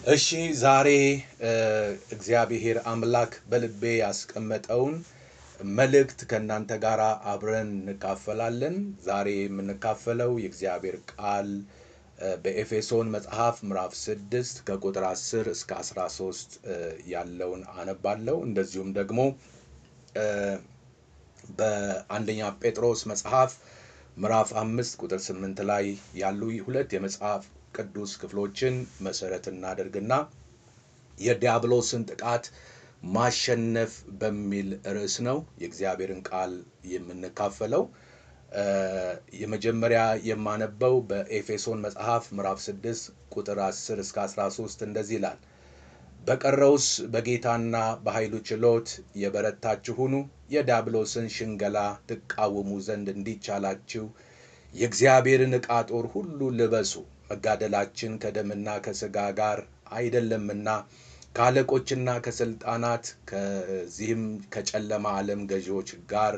እሺ ዛሬ እግዚአብሔር አምላክ በልቤ ያስቀመጠውን መልእክት ከእናንተ ጋር አብረን እንካፈላለን። ዛሬ የምንካፈለው የእግዚአብሔር ቃል በኤፌሶን መጽሐፍ ምዕራፍ 6 ከቁጥር 10 እስከ 13 ያለውን አነባለሁ። እንደዚሁም ደግሞ በአንደኛ ጴጥሮስ መጽሐፍ ምዕራፍ 5 ቁጥር 8 ላይ ያሉ ሁለት የመጽሐፍ ቅዱስ ክፍሎችን መሰረት እናደርግና የዲያብሎስን ጥቃት ማሸነፍ በሚል ርዕስ ነው የእግዚአብሔርን ቃል የምንካፈለው። የመጀመሪያ የማነበው በኤፌሶን መጽሐፍ ምዕራፍ 6 ቁጥር 10 እስከ 13 እንደዚህ ይላል። በቀረውስ በጌታና በኃይሉ ችሎት የበረታችሁ ሁኑ፣ የዲያብሎስን ሽንገላ ትቃወሙ ዘንድ እንዲቻላችሁ የእግዚአብሔርን ዕቃ ጦር ሁሉ ልበሱ። መጋደላችን ከደምና ከሥጋ ጋር አይደለምና ከአለቆችና ከሥልጣናት ከዚህም ከጨለማ ዓለም ገዢዎች ጋር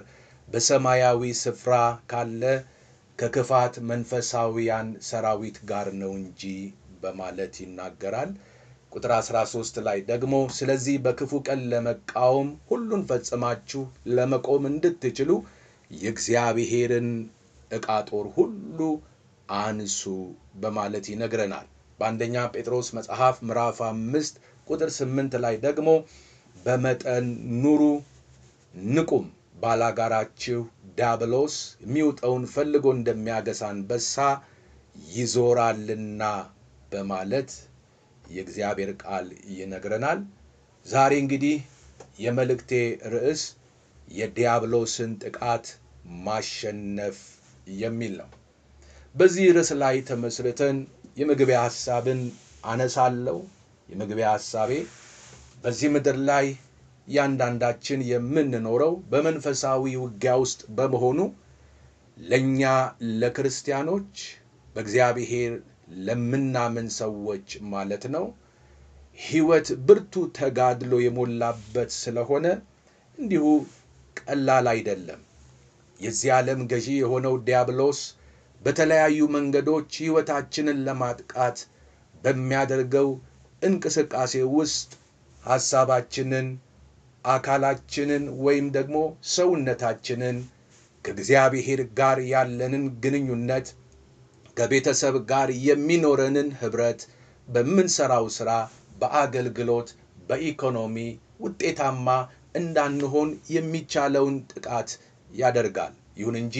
በሰማያዊ ስፍራ ካለ ከክፋት መንፈሳውያን ሰራዊት ጋር ነው እንጂ በማለት ይናገራል። ቁጥር 13 ላይ ደግሞ ስለዚህ በክፉ ቀን ለመቃወም ሁሉን ፈጽማችሁ ለመቆም እንድትችሉ የእግዚአብሔርን ዕቃ ጦር ሁሉ አንሱ በማለት ይነግረናል። በአንደኛ ጴጥሮስ መጽሐፍ ምዕራፍ 5 ቁጥር 8 ላይ ደግሞ በመጠን ኑሩ ንቁም፣ ባላጋራችሁ ዲያብሎስ የሚውጠውን ፈልጎ እንደሚያገሳ አንበሳ ይዞራልና በማለት የእግዚአብሔር ቃል ይነግረናል። ዛሬ እንግዲህ የመልእክቴ ርዕስ የዲያብሎስን ጥቃት ማሸነፍ የሚል ነው። በዚህ ርዕስ ላይ ተመስርተን የመግቢያ ሐሳብን አነሳለሁ። የመግቢያ ሐሳቤ በዚህ ምድር ላይ ያንዳንዳችን የምንኖረው በመንፈሳዊ ውጊያ ውስጥ በመሆኑ ለኛ ለክርስቲያኖች በእግዚአብሔር ለምናምን ሰዎች ማለት ነው ሕይወት ብርቱ ተጋድሎ የሞላበት ስለሆነ እንዲሁ ቀላል አይደለም። የዚህ ዓለም ገዢ የሆነው ዲያብሎስ በተለያዩ መንገዶች ሕይወታችንን ለማጥቃት በሚያደርገው እንቅስቃሴ ውስጥ ሐሳባችንን፣ አካላችንን ወይም ደግሞ ሰውነታችንን፣ ከእግዚአብሔር ጋር ያለንን ግንኙነት፣ ከቤተሰብ ጋር የሚኖረንን ኅብረት፣ በምንሰራው ሥራ፣ በአገልግሎት፣ በኢኮኖሚ ውጤታማ እንዳንሆን የሚቻለውን ጥቃት ያደርጋል። ይሁን እንጂ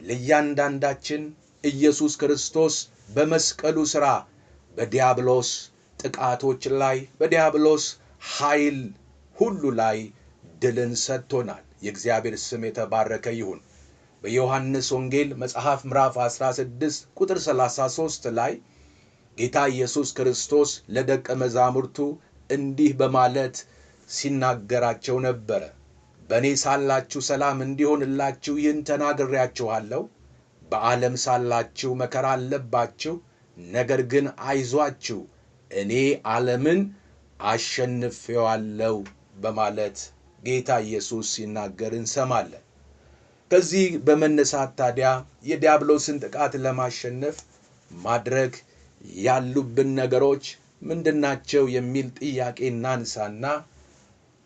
ለእያንዳንዳችን ኢየሱስ ክርስቶስ በመስቀሉ ሥራ በዲያብሎስ ጥቃቶች ላይ በዲያብሎስ ኃይል ሁሉ ላይ ድልን ሰጥቶናል። የእግዚአብሔር ስም የተባረከ ይሁን። በዮሐንስ ወንጌል መጽሐፍ ምዕራፍ 16 ቁጥር 33 ላይ ጌታ ኢየሱስ ክርስቶስ ለደቀ መዛሙርቱ እንዲህ በማለት ሲናገራቸው ነበረ። በእኔ ሳላችሁ ሰላም እንዲሆንላችሁ ይህን ተናግሬያችኋለሁ። በዓለም ሳላችሁ መከራ አለባችሁ፣ ነገር ግን አይዟችሁ እኔ ዓለምን አሸንፌዋለሁ በማለት ጌታ ኢየሱስ ሲናገር እንሰማለን። ከዚህ በመነሳት ታዲያ የዲያብሎስን ጥቃት ለማሸነፍ ማድረግ ያሉብን ነገሮች ምንድናቸው የሚል ጥያቄ እናንሳና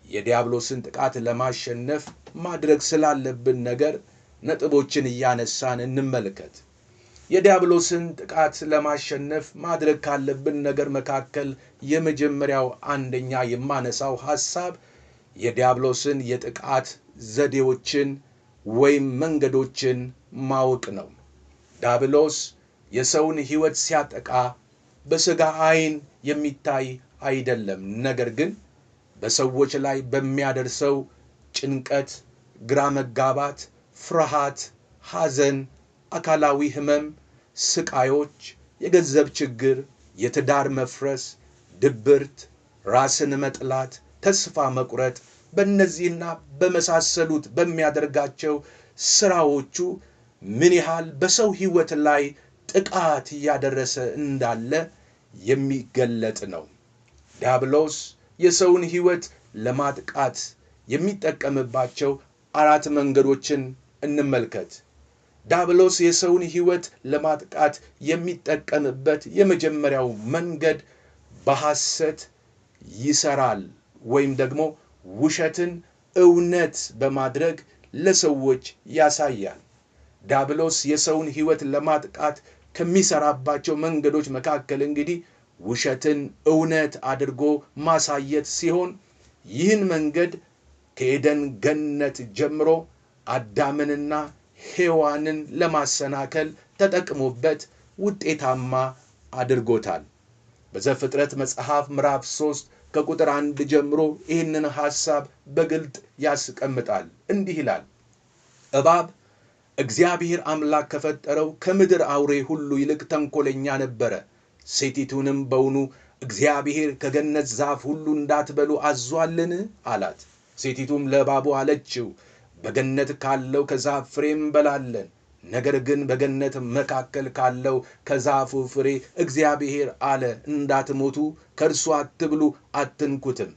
የዲያብሎስን ጥቃት ለማሸነፍ ማድረግ ስላለብን ነገር ነጥቦችን እያነሳን እንመልከት። የዲያብሎስን ጥቃት ለማሸነፍ ማድረግ ካለብን ነገር መካከል የመጀመሪያው አንደኛ የማነሳው ሐሳብ የዲያብሎስን የጥቃት ዘዴዎችን ወይም መንገዶችን ማወቅ ነው። ዲያብሎስ የሰውን ሕይወት ሲያጠቃ በሥጋ ዓይን የሚታይ አይደለም። ነገር ግን በሰዎች ላይ በሚያደርሰው ጭንቀት፣ ግራ መጋባት፣ ፍርሃት፣ ሐዘን፣ አካላዊ ሕመም፣ ስቃዮች፣ የገንዘብ ችግር፣ የትዳር መፍረስ፣ ድብርት፣ ራስን መጥላት፣ ተስፋ መቁረጥ በእነዚህና በመሳሰሉት በሚያደርጋቸው ሥራዎቹ ምን ያህል በሰው ሕይወት ላይ ጥቃት እያደረሰ እንዳለ የሚገለጥ ነው። ዲያብሎስ የሰውን ሕይወት ለማጥቃት የሚጠቀምባቸው 4 መንገዶችን እንመልከት። ዲያብሎስ የሰውን ሕይወት ለማጥቃት የሚጠቀምበት የመጀመሪያው መንገድ በሐሰት ይሰራል ወይም ደግሞ ውሸትን እውነት በማድረግ ለሰዎች ያሳያል። ዲያብሎስ የሰውን ሕይወት ለማጥቃት ከሚሰራባቸው መንገዶች መካከል እንግዲህ ውሸትን እውነት አድርጎ ማሳየት ሲሆን ይህን መንገድ ከኤደን ገነት ጀምሮ አዳምንና ሔዋንን ለማሰናከል ተጠቅሞበት ውጤታማ አድርጎታል። በዘፍጥረት መጽሐፍ ምዕራፍ 3 ከቁጥር 1 ጀምሮ ይህንን ሐሳብ በግልጥ ያስቀምጣል። እንዲህ ይላል፣ እባብ እግዚአብሔር አምላክ ከፈጠረው ከምድር አውሬ ሁሉ ይልቅ ተንኮለኛ ነበረ። ሴቲቱንም በውኑ እግዚአብሔር ከገነት ዛፍ ሁሉ እንዳትበሉ አዟልን? አላት። ሴቲቱም ለእባቡ አለችው፣ በገነት ካለው ከዛፍ ፍሬ እንበላለን። ነገር ግን በገነት መካከል ካለው ከዛፉ ፍሬ እግዚአብሔር አለ እንዳትሞቱ ከእርሱ አትብሉ፣ አትንኩትም።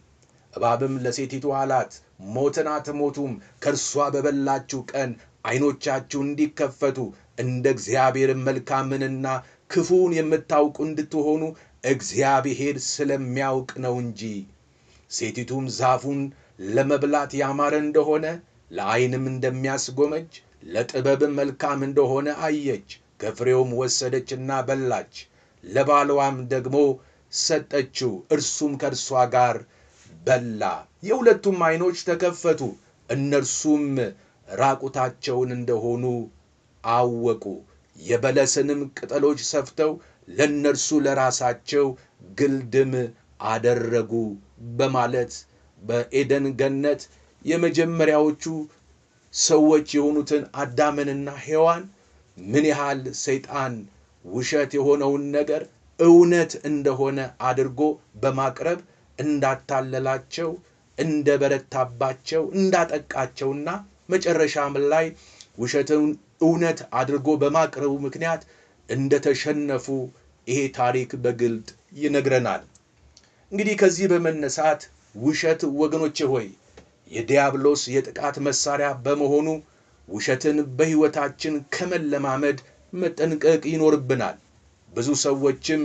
እባብም ለሴቲቱ አላት፣ ሞትን አትሞቱም። ከእርሷ በበላችሁ ቀን ዓይኖቻችሁ እንዲከፈቱ እንደ እግዚአብሔር መልካምንና ክፉን የምታውቁ እንድትሆኑ እግዚአብሔር ስለሚያውቅ ነው እንጂ። ሴቲቱም ዛፉን ለመብላት ያማረ እንደሆነ ለዓይንም እንደሚያስጎመጅ ለጥበብም መልካም እንደሆነ አየች። ከፍሬውም ወሰደችና በላች፣ ለባልዋም ደግሞ ሰጠችው፣ እርሱም ከእርሷ ጋር በላ። የሁለቱም ዓይኖች ተከፈቱ፣ እነርሱም ራቁታቸውን እንደሆኑ አወቁ። የበለስንም ቅጠሎች ሰፍተው ለነርሱ ለራሳቸው ግልድም አደረጉ በማለት በኤደን ገነት የመጀመሪያዎቹ ሰዎች የሆኑትን አዳምንና ሔዋን ምን ያህል ሰይጣን ውሸት የሆነውን ነገር እውነት እንደሆነ አድርጎ በማቅረብ እንዳታለላቸው፣ እንደበረታባቸው፣ እንዳጠቃቸውና መጨረሻም ላይ ውሸትን እውነት አድርጎ በማቅረቡ ምክንያት እንደተሸነፉ ይሄ ታሪክ በግልጥ ይነግረናል። እንግዲህ ከዚህ በመነሳት ውሸት ወገኖቼ ሆይ የዲያብሎስ የጥቃት መሳሪያ በመሆኑ ውሸትን በሕይወታችን ከመለማመድ መጠንቀቅ ይኖርብናል። ብዙ ሰዎችም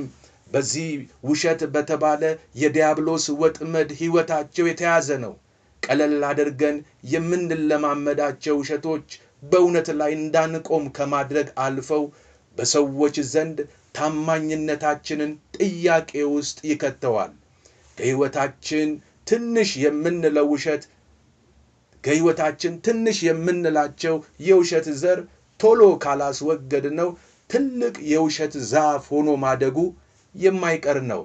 በዚህ ውሸት በተባለ የዲያብሎስ ወጥመድ ሕይወታቸው የተያዘ ነው። ቀለል አድርገን የምንለማመዳቸው ውሸቶች በእውነት ላይ እንዳንቆም ከማድረግ አልፈው በሰዎች ዘንድ ታማኝነታችንን ጥያቄ ውስጥ ይከተዋል። ከሕይወታችን ትንሽ የምንለው ውሸት ከሕይወታችን ትንሽ የምንላቸው የውሸት ዘር ቶሎ ካላስወገድነው ትልቅ የውሸት ዛፍ ሆኖ ማደጉ የማይቀር ነው።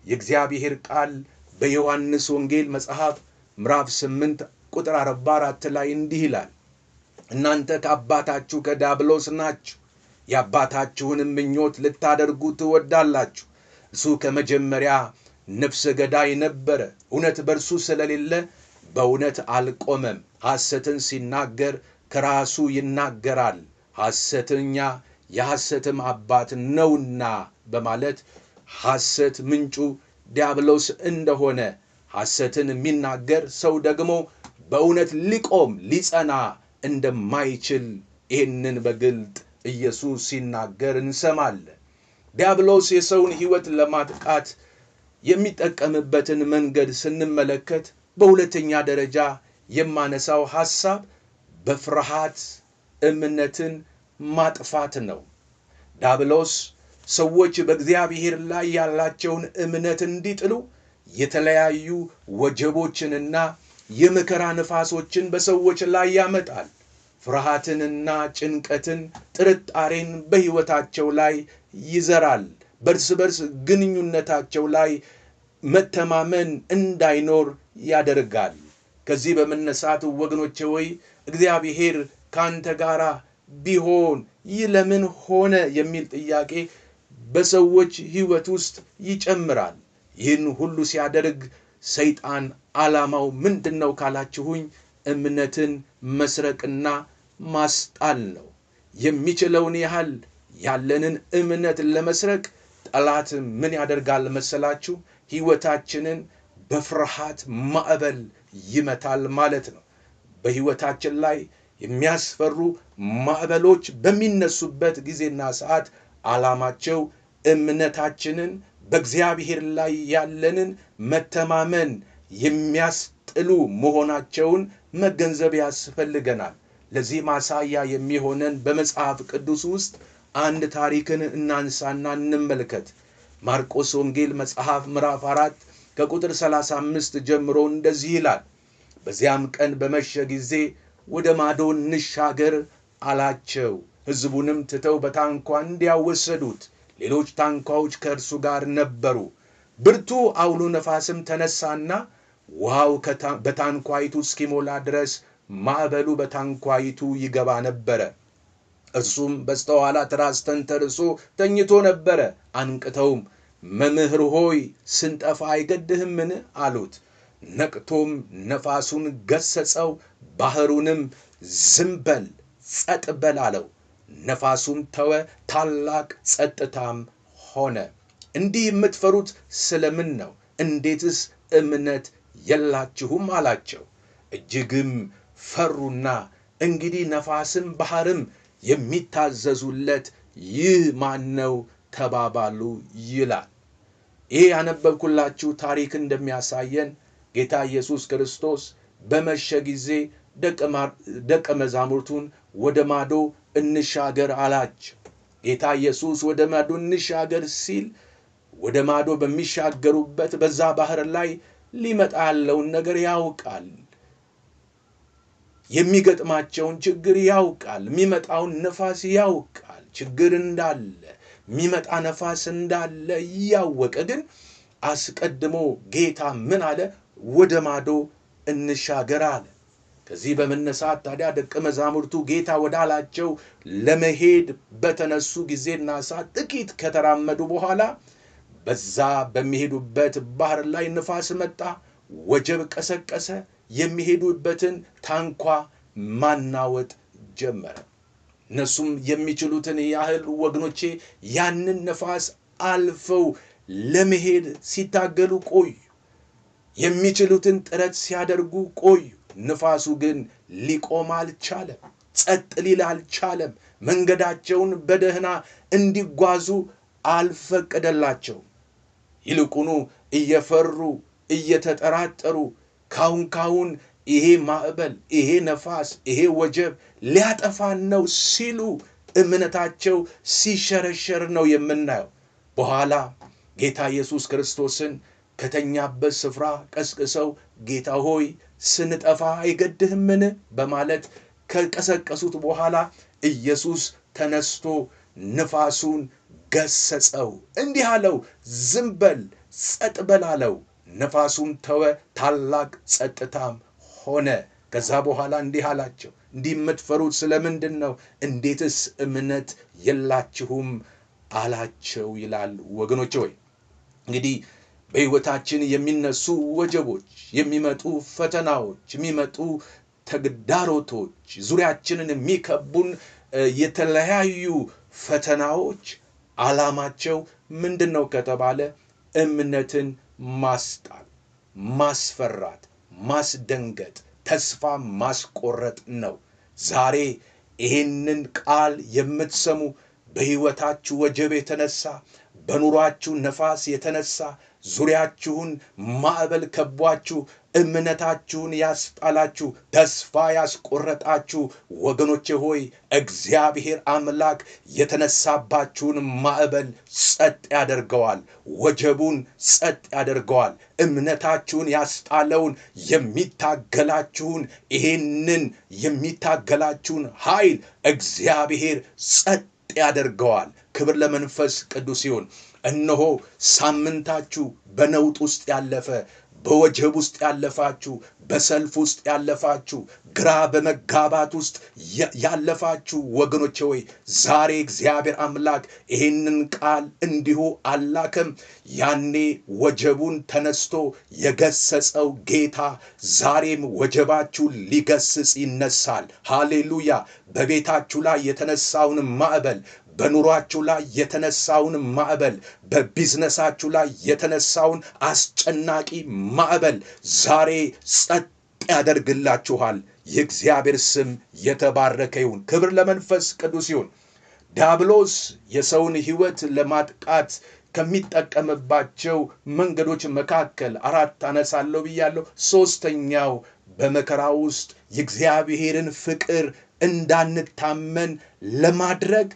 የእግዚአብሔር ቃል በዮሐንስ ወንጌል መጽሐፍ ምዕራፍ 8 ቁጥር 44 ላይ እንዲህ ይላል፣ እናንተ ከአባታችሁ ከዲያብሎስ ናችሁ፣ የአባታችሁንም ምኞት ልታደርጉ ትወዳላችሁ። እሱ ከመጀመሪያ ነፍሰ ገዳይ ነበረ፣ እውነት በእርሱ ስለሌለ በእውነት አልቆመም። ሐሰትን ሲናገር ከራሱ ይናገራል፣ ሐሰተኛ የሐሰትም አባት ነውና በማለት ሐሰት ምንጩ ዲያብሎስ እንደሆነ፣ ሐሰትን የሚናገር ሰው ደግሞ በእውነት ሊቆም ሊጸና እንደማይችል ይህንን በግልጥ ኢየሱስ ሲናገር እንሰማለን። ዲያብሎስ የሰውን ሕይወት ለማጥቃት የሚጠቀምበትን መንገድ ስንመለከት በሁለተኛ ደረጃ የማነሳው ሐሳብ በፍርሃት እምነትን ማጥፋት ነው። ዲያብሎስ ሰዎች በእግዚአብሔር ላይ ያላቸውን እምነት እንዲጥሉ የተለያዩ ወጀቦችንና የመከራ ንፋሶችን በሰዎች ላይ ያመጣል። ፍርሃትንና ጭንቀትን፣ ጥርጣሬን በሕይወታቸው ላይ ይዘራል። በርስ በርስ ግንኙነታቸው ላይ መተማመን እንዳይኖር ያደርጋል። ከዚህ በመነሳት ወገኖቼ ሆይ እግዚአብሔር ካንተ ጋር ቢሆን ይህ ለምን ሆነ የሚል ጥያቄ በሰዎች ሕይወት ውስጥ ይጨምራል። ይህን ሁሉ ሲያደርግ ሰይጣን ዓላማው ምንድነው ካላችሁኝ፣ እምነትን መስረቅና ማስጣል ነው። የሚችለውን ያህል ያለንን እምነት ለመስረቅ ጠላት ምን ያደርጋል መሰላችሁ? ሕይወታችንን በፍርሃት ማዕበል ይመታል ማለት ነው። በሕይወታችን ላይ የሚያስፈሩ ማዕበሎች በሚነሱበት ጊዜና ሰዓት ዓላማቸው እምነታችንን በእግዚአብሔር ላይ ያለንን መተማመን የሚያስጥሉ መሆናቸውን መገንዘብ ያስፈልገናል። ለዚህ ማሳያ የሚሆነን በመጽሐፍ ቅዱስ ውስጥ አንድ ታሪክን እናንሳና እንመልከት። ማርቆስ ወንጌል መጽሐፍ ምዕራፍ 4 ከቁጥር 35 ጀምሮ እንደዚህ ይላል። በዚያም ቀን በመሸ ጊዜ ወደ ማዶ እንሻገር አላቸው። ሕዝቡንም ትተው በታንኳ እንዲያወሰዱት ሌሎች ታንኳዎች ከእርሱ ጋር ነበሩ። ብርቱ አውሎ ነፋስም ተነሳና ውሃው በታንኳይቱ እስኪሞላ ድረስ ማዕበሉ በታንኳይቱ ይገባ ነበረ። እርሱም በስተኋላ ትራስ ተንተርሶ ተኝቶ ነበረ። አንቅተውም መምህር ሆይ ስንጠፋ አይገድህምን አሉት። ነቅቶም ነፋሱን ገሰጸው፣ ባህሩንም ዝም በል ጸጥ በል አለው። ነፋሱም ተወ፣ ታላቅ ጸጥታም ሆነ። እንዲህ የምትፈሩት ስለምን ነው? እንዴትስ እምነት የላችሁም አላቸው። እጅግም ፈሩና እንግዲህ ነፋስም ባህርም የሚታዘዙለት ይህ ማን ነው ተባባሉ ይላል። ይህ ያነበብኩላችሁ ታሪክ እንደሚያሳየን ጌታ ኢየሱስ ክርስቶስ በመሸ ጊዜ ደቀ መዛሙርቱን ወደ ማዶ እንሻገር አላቸው። ጌታ ኢየሱስ ወደ ማዶ እንሻገር ሲል ወደ ማዶ በሚሻገሩበት በዛ ባህር ላይ ሊመጣ ያለውን ነገር ያውቃል። የሚገጥማቸውን ችግር ያውቃል። የሚመጣውን ነፋስ ያውቃል። ችግር እንዳለ የሚመጣ ነፋስ እንዳለ ያወቀ ግን አስቀድሞ ጌታ ምን አለ? ወደ ማዶ እንሻገር አለ። ከዚህ በመነሳት ታዲያ ደቀ መዛሙርቱ ጌታ ወዳላቸው ለመሄድ በተነሱ ጊዜና ሰዓት ጥቂት ከተራመዱ በኋላ በዛ በሚሄዱበት ባህር ላይ ነፋስ መጣ፣ ወጀብ ቀሰቀሰ። የሚሄዱበትን ታንኳ ማናወጥ ጀመረ። እነሱም የሚችሉትን ያህል ወገኖቼ ያንን ነፋስ አልፈው ለመሄድ ሲታገሉ ቆዩ። የሚችሉትን ጥረት ሲያደርጉ ቆዩ። ነፋሱ ግን ሊቆም አልቻለም፣ ጸጥ ሊል አልቻለም። መንገዳቸውን በደህና እንዲጓዙ አልፈቀደላቸውም። ይልቁኑ እየፈሩ እየተጠራጠሩ ካሁን ይሄ ማዕበል፣ ይሄ ነፋስ፣ ይሄ ወጀብ ሊያጠፋን ነው ሲሉ እምነታቸው ሲሸረሸር ነው የምናየው። በኋላ ጌታ ኢየሱስ ክርስቶስን ከተኛበት ስፍራ ቀስቅሰው ጌታ ሆይ ስንጠፋ አይገድህምን በማለት ከቀሰቀሱት በኋላ ኢየሱስ ተነስቶ ነፋሱን ገሰጸው፣ እንዲህ አለው፣ ዝም በል ጸጥ በል አለው። ነፋሱም ተወ፣ ታላቅ ጸጥታም ሆነ። ከዛ በኋላ እንዲህ አላቸው፣ እንዲህ የምትፈሩት ስለምንድን ነው? እንዴትስ እምነት የላችሁም አላቸው ይላል። ወገኖች ሆይ እንግዲህ በሕይወታችን የሚነሱ ወጀቦች፣ የሚመጡ ፈተናዎች፣ የሚመጡ ተግዳሮቶች፣ ዙሪያችንን የሚከቡን የተለያዩ ፈተናዎች ዓላማቸው ምንድን ነው ከተባለ እምነትን ማስጣል፣ ማስፈራት፣ ማስደንገጥ፣ ተስፋ ማስቆረጥ ነው። ዛሬ ይህንን ቃል የምትሰሙ በሕይወታችሁ ወጀብ የተነሳ፣ በኑሯችሁ ነፋስ የተነሳ ዙሪያችሁን ማዕበል ከቧችሁ እምነታችሁን ያስጣላችሁ፣ ተስፋ ያስቆረጣችሁ ወገኖቼ ሆይ እግዚአብሔር አምላክ የተነሳባችሁን ማዕበል ጸጥ ያደርገዋል። ወጀቡን ጸጥ ያደርገዋል። እምነታችሁን ያስጣለውን የሚታገላችሁን ይሄንን የሚታገላችሁን ኃይል እግዚአብሔር ጸጥ ያደርገዋል። ክብር ለመንፈስ ቅዱስ ይሁን። እነሆ ሳምንታችሁ በነውጥ ውስጥ ያለፈ፣ በወጀብ ውስጥ ያለፋችሁ፣ በሰልፍ ውስጥ ያለፋችሁ፣ ግራ በመጋባት ውስጥ ያለፋችሁ ወገኖቼ ሆይ ዛሬ እግዚአብሔር አምላክ ይህንን ቃል እንዲሁ አላከም። ያኔ ወጀቡን ተነስቶ የገሰጸው ጌታ ዛሬም ወጀባችሁ ሊገስጽ ይነሳል። ሃሌሉያ! በቤታችሁ ላይ የተነሳውን ማዕበል፣ በኑሯችሁ ላይ የተነሳውን ማዕበል፣ በቢዝነሳችሁ ላይ የተነሳውን አስጨናቂ ማዕበል ዛሬ ጸጥ ያደርግላችኋል። የእግዚአብሔር ስም የተባረከ ይሁን። ክብር ለመንፈስ ቅዱስ ይሁን። ዲያብሎስ የሰውን ሕይወት ለማጥቃት ከሚጠቀምባቸው መንገዶች መካከል አራት አነሳለሁ ብያለሁ። ሶስተኛው በመከራ ውስጥ የእግዚአብሔርን ፍቅር እንዳንታመን ለማድረግ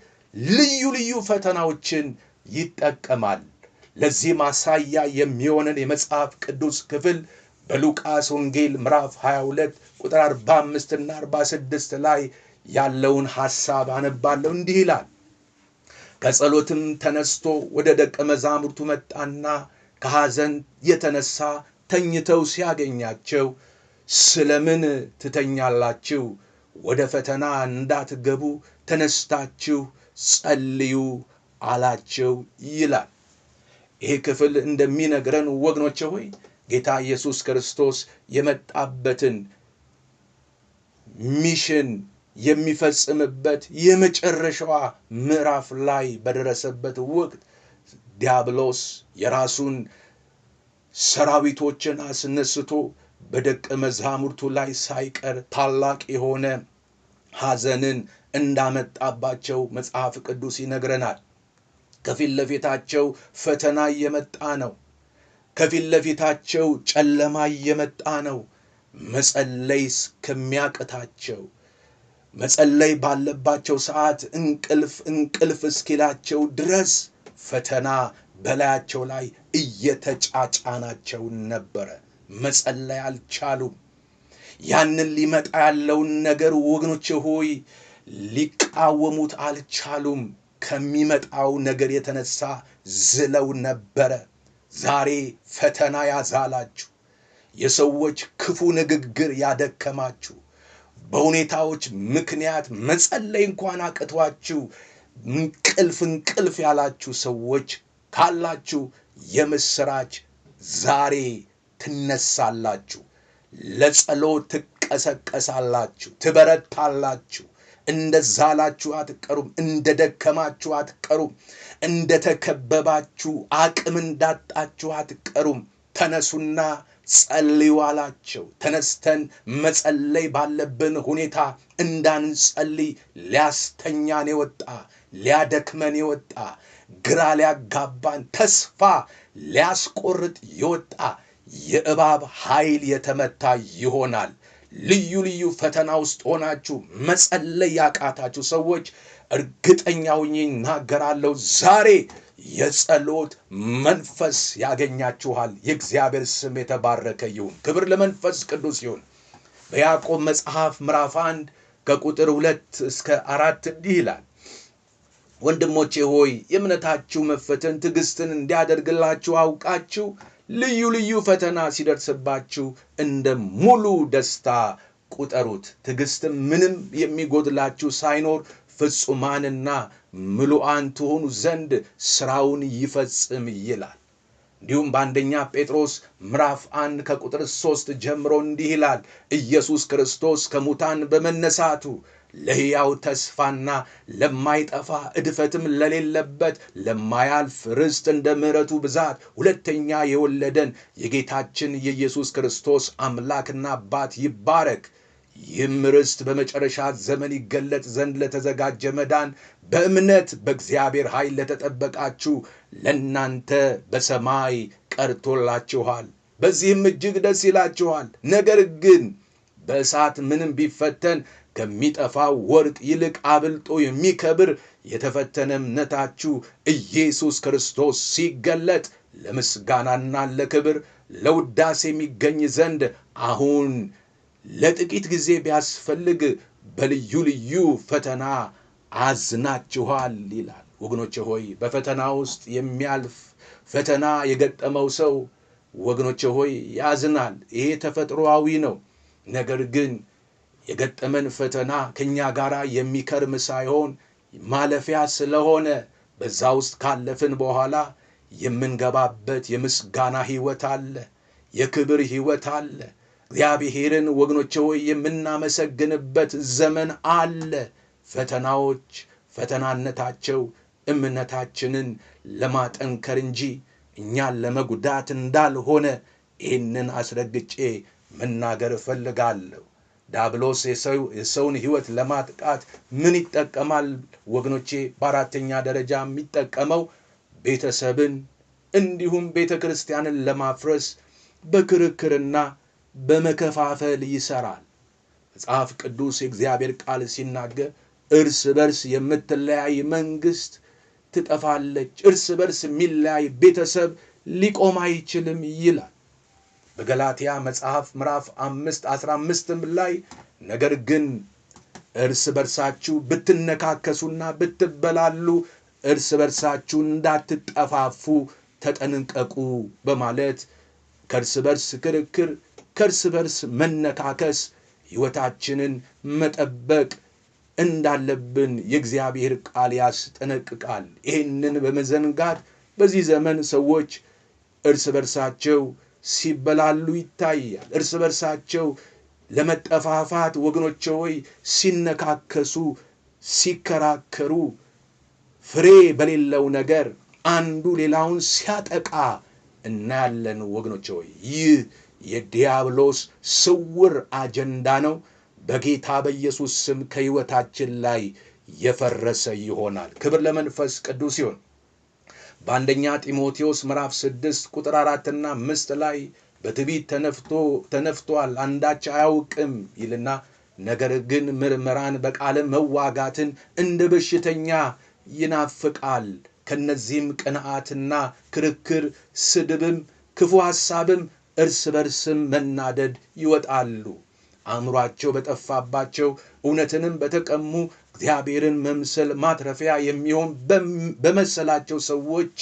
ልዩ ልዩ ፈተናዎችን ይጠቀማል። ለዚህ ማሳያ የሚሆነን የመጽሐፍ ቅዱስ ክፍል በሉቃስ ወንጌል ምዕራፍ 22 ቁጥር 45 እና 46 ላይ ያለውን ሐሳብ አነባለሁ። እንዲህ ይላል። ከጸሎትም ተነስቶ ወደ ደቀ መዛሙርቱ መጣና ከሐዘን የተነሳ ተኝተው ሲያገኛቸው ስለምን ትተኛላችሁ? ወደ ፈተና እንዳትገቡ ተነስታችሁ ጸልዩ አላቸው ይላል። ይህ ክፍል እንደሚነግረን ወገኖቼ ሆይ ጌታ ኢየሱስ ክርስቶስ የመጣበትን ሚሽን የሚፈጽምበት የመጨረሻዋ ምዕራፍ ላይ በደረሰበት ወቅት ዲያብሎስ የራሱን ሰራዊቶችን አስነስቶ በደቀ መዛሙርቱ ላይ ሳይቀር ታላቅ የሆነ ሐዘንን እንዳመጣባቸው መጽሐፍ ቅዱስ ይነግረናል። ከፊት ለፊታቸው ፈተና እየመጣ ነው። ከፊት ለፊታቸው ጨለማ እየመጣ ነው። መጸለይ እስከሚያቅታቸው መጸለይ ባለባቸው ሰዓት እንቅልፍ እስኪላቸው ድረስ ፈተና በላያቸው ላይ እየተጫጫናቸው ነበረ። መጸለይ አልቻሉም። ያንን ሊመጣ ያለውን ነገር ወገኖቼ ሆይ ሊቃወሙት አልቻሉም። ከሚመጣው ነገር የተነሳ ዝለው ነበረ። ዛሬ ፈተና ያዛላችሁ፣ የሰዎች ክፉ ንግግር ያደከማችሁ፣ በሁኔታዎች ምክንያት መጸለይ እንኳን አቅቷችሁ እንቅልፍ ያላችሁ ሰዎች ካላችሁ የምስራች ዛሬ ትነሳላችሁ። ለጸሎት ትቀሰቀሳላችሁ፣ ትበረታላችሁ። እንደዛላችሁ አትቀሩም፣ እንደደከማችሁ አትቀሩም፣ እንደተከበባችሁ አቅም እንዳጣችሁ አትቀሩም። ተነሱና ጸልዩ አላቸው። ተነስተን መጸለይ ባለብን ሁኔታ እንዳንጸልይ ሊያስተኛን የወጣ ሊያደክመን የወጣ ግራ ሊያጋባን ተስፋ ሊያስቆርጥ የወጣ የእባብ ኃይል የተመታ ይሆናል። ልዩ ልዩ ፈተና ውስጥ ሆናችሁ መጸለይ ያቃታችሁ ሰዎች እርግጠኛ ሆኜ እናገራለሁ፣ ዛሬ የጸሎት መንፈስ ያገኛችኋል። የእግዚአብሔር ስም የተባረከ ይሁን። ክብር ለመንፈስ ቅዱስ ይሁን። በያዕቆብ መጽሐፍ ምዕራፍ 1 ከቁጥር 2 እስከ 4 እንዲህ ይላል። ወንድሞቼ ሆይ የእምነታችሁ መፈተን ትዕግስትን እንዲያደርግላችሁ አውቃችሁ ልዩ ልዩ ፈተና ሲደርስባችሁ እንደ ሙሉ ደስታ ቁጠሩት። ትዕግስትም ምንም የሚጎድላችሁ ሳይኖር ፍጹማንና ምሉዓን ትሆኑ ዘንድ ስራውን ይፈጽም ይላል። እንዲሁም በአንደኛ ጴጥሮስ ምዕራፍ 1 ከቁጥር 3 ጀምሮ እንዲህ ይላል። ኢየሱስ ክርስቶስ ከሙታን በመነሳቱ ለሕያው ተስፋና ለማይጠፋ እድፈትም ለሌለበት ለማያልፍ ርስት እንደ ምሕረቱ ብዛት ሁለተኛ የወለደን የጌታችን የኢየሱስ ክርስቶስ አምላክና አባት ይባረክ። ይህም ርስት በመጨረሻ ዘመን ይገለጥ ዘንድ ለተዘጋጀ መዳን በእምነት በእግዚአብሔር ኃይል ለተጠበቃችሁ ለእናንተ በሰማይ ቀርቶላችኋል። በዚህም እጅግ ደስ ይላችኋል። ነገር ግን በእሳት ምንም ቢፈተን ከሚጠፋው ወርቅ ይልቅ አብልጦ የሚከብር የተፈተነ እምነታችሁ ኢየሱስ ክርስቶስ ሲገለጥ ለምስጋናና ለክብር ለውዳሴ የሚገኝ ዘንድ አሁን ለጥቂት ጊዜ ቢያስፈልግ በልዩ ልዩ ፈተና አዝናችኋል ይላል። ወገኖቼ ሆይ በፈተና ውስጥ የሚያልፍ ፈተና የገጠመው ሰው ወገኖቼ ሆይ ያዝናል። ይሄ ተፈጥሮአዊ ነው። ነገር ግን የገጠመን ፈተና ከኛ ጋር የሚከርም ሳይሆን ማለፊያ ስለሆነ በዛ ውስጥ ካለፍን በኋላ የምንገባበት የምስጋና ሕይወት አለ፣ የክብር ሕይወት አለ። እግዚአብሔርን ወገኖቼ ሆይ የምናመሰግንበት ዘመን አለ። ፈተናዎች ፈተናነታቸው እምነታችንን ለማጠንከር እንጂ እኛን ለመጉዳት እንዳልሆነ ይህንን አስረግጬ መናገር እፈልጋለሁ። ዲያብሎስ የሰውን ሕይወት ለማጥቃት ምን ይጠቀማል ወገኖቼ? በአራተኛ ደረጃ የሚጠቀመው ቤተሰብን እንዲሁም ቤተክርስቲያንን ለማፍረስ በክርክርና በመከፋፈል ይሰራል። መጽሐፍ ቅዱስ የእግዚአብሔር ቃል ሲናገር እርስ በርስ የምትለያይ መንግስት ትጠፋለች፣ እርስ በርስ የሚለያይ ቤተሰብ ሊቆም አይችልም ይላል። በገላትያ መጽሐፍ ምዕራፍ 5:15 ላይ ነገር ግን እርስ በርሳችሁ ብትነካከሱና ብትበላሉ እርስ በርሳችሁ እንዳትጠፋፉ ተጠንቀቁ በማለት ከእርስ በርስ ክርክር፣ ከእርስ በርስ መነካከስ ሕይወታችንን መጠበቅ እንዳለብን የእግዚአብሔር ቃል ያስጠነቅቃል። ይህንን በመዘንጋት በዚህ ዘመን ሰዎች እርስ በርሳቸው ሲበላሉ ይታያል። እርስ በርሳቸው ለመጠፋፋት ወገኖቼ ሆይ ሲነካከሱ፣ ሲከራከሩ፣ ፍሬ በሌለው ነገር አንዱ ሌላውን ሲያጠቃ እናያለን ወገኖቼ ሆይ። ይህ የዲያብሎስ ስውር አጀንዳ ነው። በጌታ በኢየሱስ ስም ከሕይወታችን ላይ የፈረሰ ይሆናል። ክብር ለመንፈስ ቅዱስ ይሁን። በአንደኛ ጢሞቴዎስ ምዕራፍ 6 ቁጥር 4 እና 5 ላይ በትዕቢት ተነፍቷል፣ አንዳች አያውቅም ይልና ነገር ግን ምርመራን በቃልም መዋጋትን እንደ በሽተኛ ይናፍቃል። ከነዚህም ቅንዓትና ክርክር፣ ስድብም፣ ክፉ ሐሳብም እርስ በርስም መናደድ ይወጣሉ። አእምሯቸው በጠፋባቸው እውነትንም በተቀሙ እግዚአብሔርን መምሰል ማትረፊያ የሚሆን በመሰላቸው ሰዎች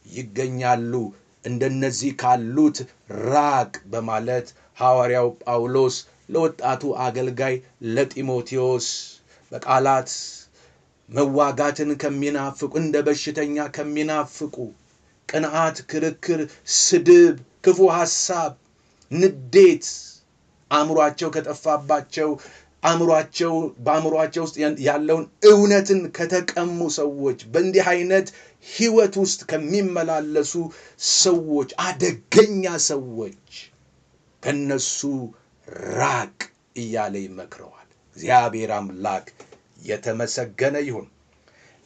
ይገኛሉ። እንደነዚህ ካሉት ራቅ በማለት ሐዋርያው ጳውሎስ ለወጣቱ አገልጋይ ለጢሞቴዎስ በቃላት መዋጋትን ከሚናፍቁ፣ እንደ በሽተኛ ከሚናፍቁ ቅንዓት፣ ክርክር፣ ስድብ፣ ክፉ ሐሳብ፣ ንዴት አእምሯቸው ከጠፋባቸው በአእምሯቸው ውስጥ ያለውን እውነትን ከተቀሙ ሰዎች በእንዲህ አይነት ሕይወት ውስጥ ከሚመላለሱ ሰዎች፣ አደገኛ ሰዎች ከነሱ ራቅ እያለ ይመክረዋል። እግዚአብሔር አምላክ የተመሰገነ ይሁን።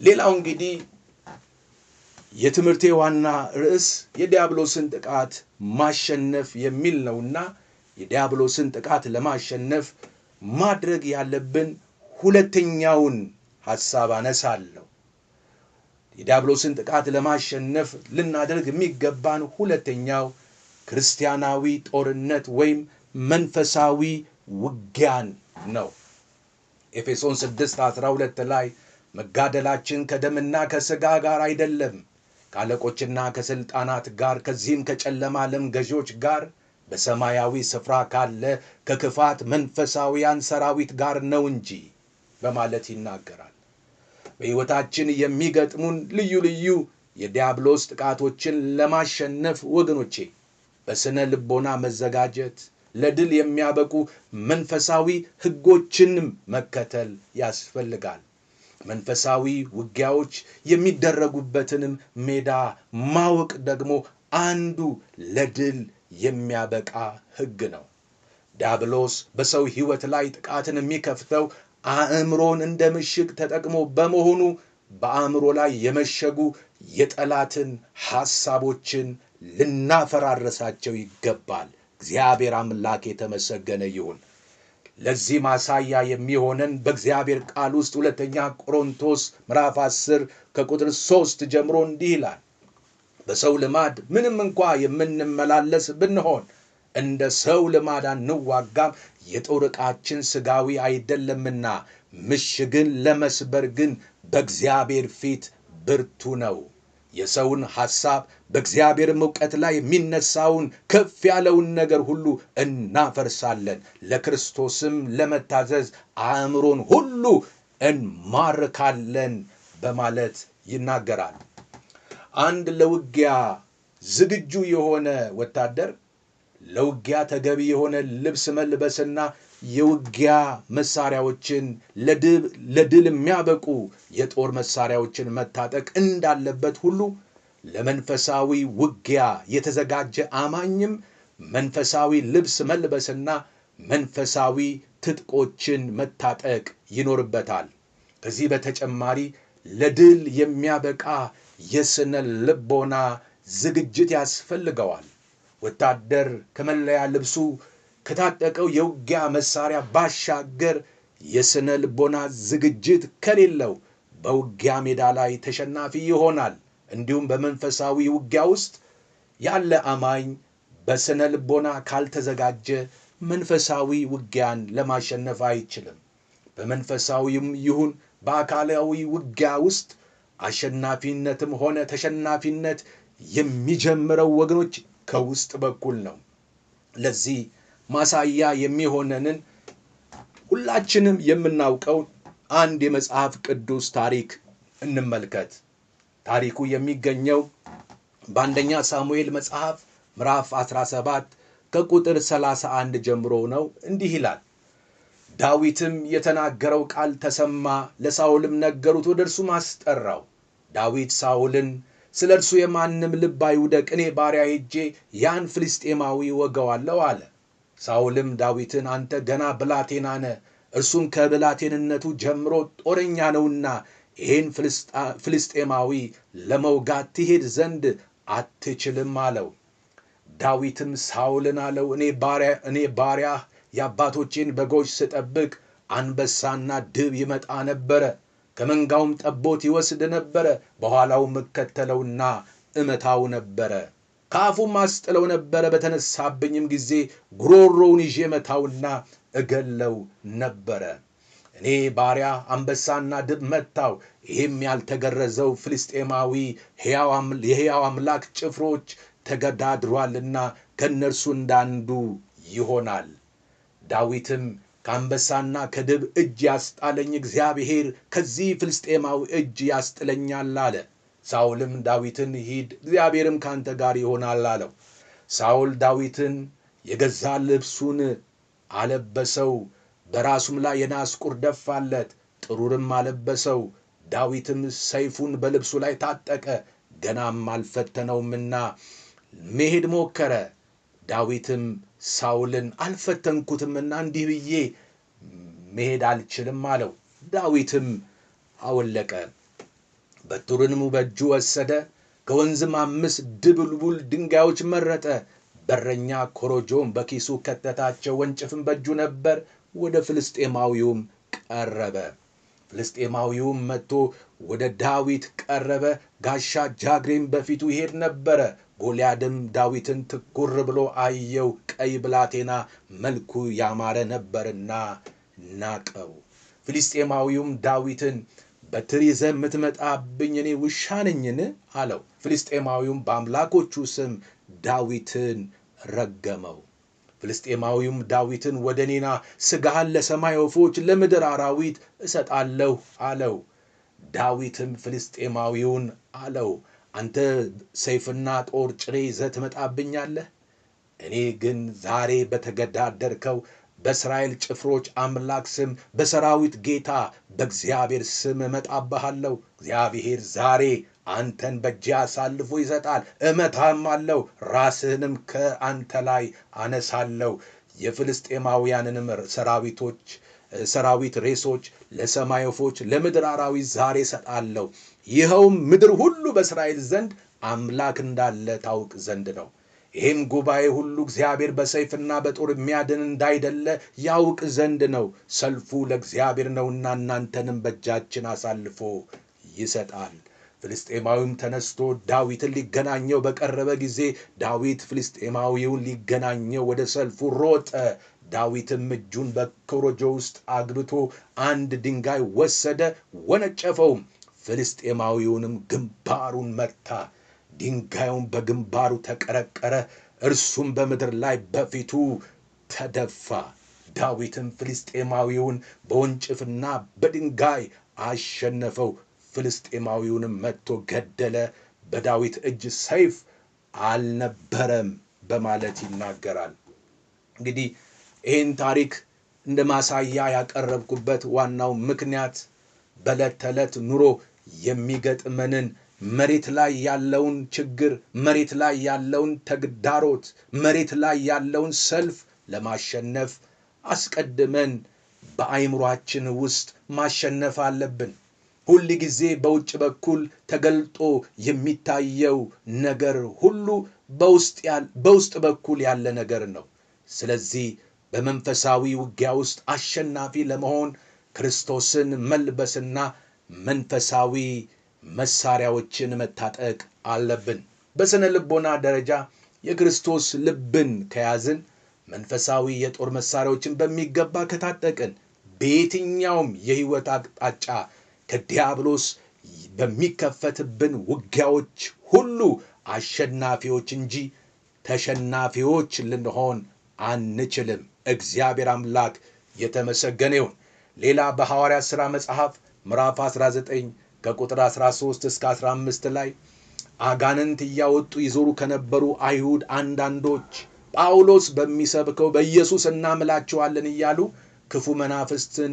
ሌላው እንግዲህ የትምህርቴ ዋና ርዕስ የዲያብሎስን ጥቃት ማሸነፍ የሚል ነውና የዲያብሎስን ጥቃት ለማሸነፍ ማድረግ ያለብን ሁለተኛውን ሐሳብ አነሳለሁ። የዲያብሎስን ጥቃት ለማሸነፍ ልናደርግ የሚገባን ሁለተኛው ክርስቲያናዊ ጦርነት ወይም መንፈሳዊ ውጊያን ነው። ኤፌሶን 6:12 ላይ መጋደላችን ከደምና ከሥጋ ጋር አይደለም፣ ከአለቆችና ከሥልጣናት ጋር፣ ከዚህም ከጨለማ ዓለም ገዢዎች ጋር፣ በሰማያዊ ስፍራ ካለ ከክፋት መንፈሳዊያን ሰራዊት ጋር ነው እንጂ በማለት ይናገራል። በሕይወታችን የሚገጥሙን ልዩ ልዩ የዲያብሎስ ጥቃቶችን ለማሸነፍ ወገኖቼ በስነ ልቦና መዘጋጀት፣ ለድል የሚያበቁ መንፈሳዊ ሕጎችንም መከተል ያስፈልጋል። መንፈሳዊ ውጊያዎች የሚደረጉበትንም ሜዳ ማወቅ ደግሞ አንዱ ለድል የሚያበቃ ሕግ ነው። ዲያብሎስ በሰው ሕይወት ላይ ጥቃትን የሚከፍተው አእምሮን እንደ ምሽግ ተጠቅሞ በመሆኑ በአእምሮ ላይ የመሸጉ የጠላትን ሐሳቦችን ልናፈራረሳቸው ይገባል። እግዚአብሔር አምላክ የተመሰገነ ይሁን። ለዚህ ማሳያ የሚሆነን በእግዚአብሔር ቃል ውስጥ ሁለተኛ ቆሮንቶስ ምዕራፍ 10 ከቁጥር 3 ጀምሮ እንዲህ ይላል። በሰው ልማድ ምንም እንኳ የምንመላለስ ብንሆን እንደ ሰው ልማድ አንዋጋም፣ የጦር ዕቃችን ሥጋዊ አይደለምና ምሽግን ለመስበር ግን በእግዚአብሔር ፊት ብርቱ ነው። የሰውን ሐሳብ በእግዚአብሔር ዕውቀት ላይ የሚነሳውን ከፍ ያለውን ነገር ሁሉ እናፈርሳለን፣ ለክርስቶስም ለመታዘዝ አእምሮን ሁሉ እንማርካለን በማለት ይናገራል። አንድ ለውጊያ ዝግጁ የሆነ ወታደር ለውጊያ ተገቢ የሆነ ልብስ መልበስና የውጊያ መሳሪያዎችን ለድል የሚያበቁ የጦር መሳሪያዎችን መታጠቅ እንዳለበት ሁሉ ለመንፈሳዊ ውጊያ የተዘጋጀ አማኝም መንፈሳዊ ልብስ መልበስና መንፈሳዊ ትጥቆችን መታጠቅ ይኖርበታል። ከዚህ በተጨማሪ ለድል የሚያበቃ የስነ ልቦና ዝግጅት ያስፈልገዋል። ወታደር ከመለያ ልብሱ ከታጠቀው የውጊያ መሳሪያ ባሻገር የስነ ልቦና ዝግጅት ከሌለው በውጊያ ሜዳ ላይ ተሸናፊ ይሆናል። እንዲሁም በመንፈሳዊ ውጊያ ውስጥ ያለ አማኝ በስነ ልቦና ካልተዘጋጀ መንፈሳዊ ውጊያን ለማሸነፍ አይችልም። በመንፈሳዊም ይሁን በአካላዊ ውጊያ ውስጥ አሸናፊነትም ሆነ ተሸናፊነት የሚጀምረው ወገኖች ከውስጥ በኩል ነው። ለዚህ ማሳያ የሚሆነንን ሁላችንም የምናውቀው አንድ የመጽሐፍ ቅዱስ ታሪክ እንመልከት። ታሪኩ የሚገኘው በአንደኛ ሳሙኤል መጽሐፍ ምዕራፍ 17 ከቁጥር 31 ጀምሮ ነው። እንዲህ ይላል። ዳዊትም የተናገረው ቃል ተሰማ፣ ለሳኦልም ነገሩት፣ ወደ እርሱም አስጠራው። ዳዊት ሳኦልን ስለ እርሱ የማንም ልብ አይውደቅ፣ እኔ ባሪያ ሄጄ ያን ፍልስጤማዊ ወገዋለሁ አለ። ሳኦልም ዳዊትን አንተ ገና ብላቴና ነህ፣ እርሱም ከብላቴንነቱ ጀምሮ ጦረኛ ነውና ይህን ፍልስጤማዊ ለመውጋት ትሄድ ዘንድ አትችልም አለው። ዳዊትም ሳኦልን አለው፣ እኔ ባሪያህ የአባቶቼን በጎች ስጠብቅ አንበሳና ድብ ይመጣ ነበረ፣ ከመንጋውም ጠቦት ይወስድ ነበረ። በኋላው መከተለውና እመታው ነበረ፣ ከአፉም አስጥለው ነበረ። በተነሳብኝም ጊዜ ጉሮሮውን ይዤ መታውና እገለው ነበረ። እኔ ባሪያ አንበሳና ድብ መታው። ይህም ያልተገረዘው ፍልስጤማዊ የሕያው አምላክ ጭፍሮች ተገዳድሯልና ከእነርሱ እንዳንዱ ይሆናል። ዳዊትም ከአንበሳና ከድብ እጅ ያስጣለኝ እግዚአብሔር ከዚህ ፍልስጤማዊ እጅ ያስጥለኛል አለ። ሳኦልም ዳዊትን ሂድ፣ እግዚአብሔርም ካንተ ጋር ይሆናል አለው። ሳኦል ዳዊትን የገዛ ልብሱን አለበሰው፣ በራሱም ላይ የናስ ቁር ደፋለት፣ ጥሩርም አለበሰው። ዳዊትም ሰይፉን በልብሱ ላይ ታጠቀ፣ ገናም አልፈተነውምና መሄድ ሞከረ። ዳዊትም ሳኦልን አልፈተንኩትምና እንዲህ ብዬ መሄድ አልችልም አለው። ዳዊትም አወለቀ፣ በትሩንም በእጁ ወሰደ፣ ከወንዝም 5 ድብልቡል ድንጋዮች መረጠ፣ በረኛ ኮረጆም በኪሱ ከተታቸው፣ ወንጭፍም በእጁ ነበር። ወደ ፍልስጤማዊውም ቀረበ። ፍልስጤማዊውም መጥቶ ወደ ዳዊት ቀረበ፣ ጋሻ ጃግሬም በፊቱ ይሄድ ነበረ። ጎልያድም ዳዊትን ትኩር ብሎ አየው፣ ቀይ ብላቴና መልኩ ያማረ ነበርና ናቀው። ፍልስጤማዊውም ዳዊትን በትር ይዘህ የምትመጣብኝ እኔ ውሻ ነኝን? አለው። ፍልስጤማዊውም በአምላኮቹ ስም ዳዊትን ረገመው። ፍልስጤማዊውም ዳዊትን ወደ እኔና ሥጋህን ለሰማይ ወፎች ለምድር አራዊት እሰጣለሁ አለው። ዳዊትም ፍልስጤማዊውን አለው፣ አንተ ሰይፍና ጦር ጭሬ ይዘህ ትመጣብኛለህ? እኔ ግን ዛሬ በተገዳደርከው በእስራኤል ጭፍሮች አምላክ ስም በሰራዊት ጌታ በእግዚአብሔር ስም እመጣብሃለሁ። እግዚአብሔር ዛሬ አንተን በእጄ አሳልፎ ይሰጣል፣ እመታህም አለው፣ ራስህንም ከአንተ ላይ አነሳለሁ። የፍልስጤማውያንንም ሰራዊት ሬሶች ለሰማይ ወፎች ለምድር አራዊት ዛሬ እሰጣለሁ። ይኸውም ምድር ሁሉ በእስራኤል ዘንድ አምላክ እንዳለ ታውቅ ዘንድ ነው። ይህም ጉባኤ ሁሉ እግዚአብሔር በሰይፍና በጦር የሚያድን እንዳይደለ ያውቅ ዘንድ ነው። ሰልፉ ለእግዚአብሔር ነውና እናንተንም በእጃችን አሳልፎ ይሰጣል። ፍልስጤማዊም ተነስቶ ዳዊትን ሊገናኘው በቀረበ ጊዜ ዳዊት ፍልስጤማዊውን ሊገናኘው ወደ ሰልፉ ሮጠ። ዳዊትም እጁን በኮረጆ ውስጥ አግብቶ አንድ ድንጋይ ወሰደ፣ ወነጨፈውም፣ ፍልስጤማዊውንም ግንባሩን መታ። ድንጋዩን በግንባሩ ተቀረቀረ፣ እርሱም በምድር ላይ በፊቱ ተደፋ። ዳዊትም ፍልስጤማዊውን በወንጭፍና በድንጋይ አሸነፈው፣ ፍልስጤማዊውንም መትቶ ገደለ። በዳዊት እጅ ሰይፍ አልነበረም በማለት ይናገራል። እንግዲህ ይህን ታሪክ እንደ ማሳያ ያቀረብኩበት ዋናው ምክንያት በዕለት ተዕለት ኑሮ የሚገጥመንን መሬት ላይ ያለውን ችግር፣ መሬት ላይ ያለውን ተግዳሮት፣ መሬት ላይ ያለውን ሰልፍ ለማሸነፍ አስቀድመን በአእምሯችን ውስጥ ማሸነፍ አለብን። ሁል ጊዜ በውጭ በኩል ተገልጦ የሚታየው ነገር ሁሉ በውስጥ በኩል ያለ ነገር ነው። ስለዚህ በመንፈሳዊ ውጊያ ውስጥ አሸናፊ ለመሆን ክርስቶስን መልበስና መንፈሳዊ መሳሪያዎችን መታጠቅ አለብን። በስነ ልቦና ደረጃ የክርስቶስ ልብን ከያዝን መንፈሳዊ የጦር መሳሪያዎችን በሚገባ ከታጠቅን በየትኛውም የህይወት አቅጣጫ ከዲያብሎስ በሚከፈትብን ውጊያዎች ሁሉ አሸናፊዎች እንጂ ተሸናፊዎች ልንሆን አንችልም። እግዚአብሔር አምላክ የተመሰገነ ይሁን። ሌላ በሐዋርያት ሥራ መጽሐፍ ምዕራፍ 19 ከቁጥር 13 እስከ 15 ላይ አጋንንት እያወጡ ይዞሩ ከነበሩ አይሁድ አንዳንዶች ጳውሎስ በሚሰብከው በኢየሱስ እናምላችኋለን እያሉ ክፉ መናፍስትን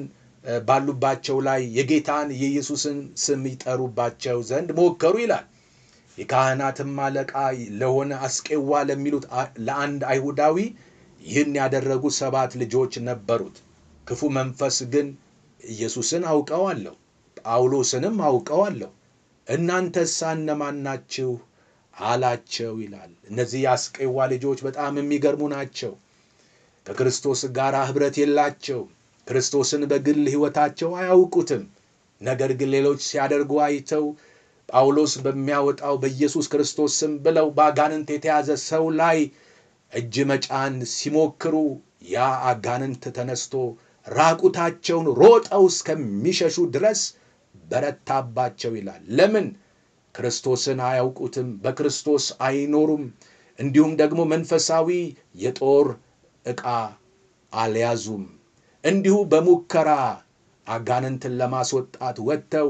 ባሉባቸው ላይ የጌታን የኢየሱስን ስም ይጠሩባቸው ዘንድ ሞከሩ ይላል። የካህናትም አለቃ ለሆነ አስቄዋ ለሚሉት ለአንድ አይሁዳዊ ይህን ያደረጉ 7 ልጆች ነበሩት። ክፉ መንፈስ ግን ኢየሱስን አውቀዋለሁ፣ ጳውሎስንም አውቀዋለሁ፣ እናንተስ እነማን ናችሁ አላቸው ይላል። እነዚህ የአስቄዋ ልጆች በጣም የሚገርሙ ናቸው። ከክርስቶስ ጋር ህብረት የላቸው። ክርስቶስን በግል ህይወታቸው አያውቁትም። ነገር ግን ሌሎች ሲያደርጉ አይተው ጳውሎስ በሚያወጣው በኢየሱስ ክርስቶስ ስም ብለው በአጋንንት የተያዘ ሰው ላይ እጅ መጫን ሲሞክሩ ያ አጋንንት ተነስቶ ራቁታቸውን ሮጠው እስከሚሸሹ ድረስ በረታባቸው ይላል። ለምን? ክርስቶስን አያውቁትም፣ በክርስቶስ አይኖሩም። እንዲሁም ደግሞ መንፈሳዊ የጦር ዕቃ አልያዙም። እንዲሁ በሙከራ አጋንንትን ለማስወጣት ወጥተው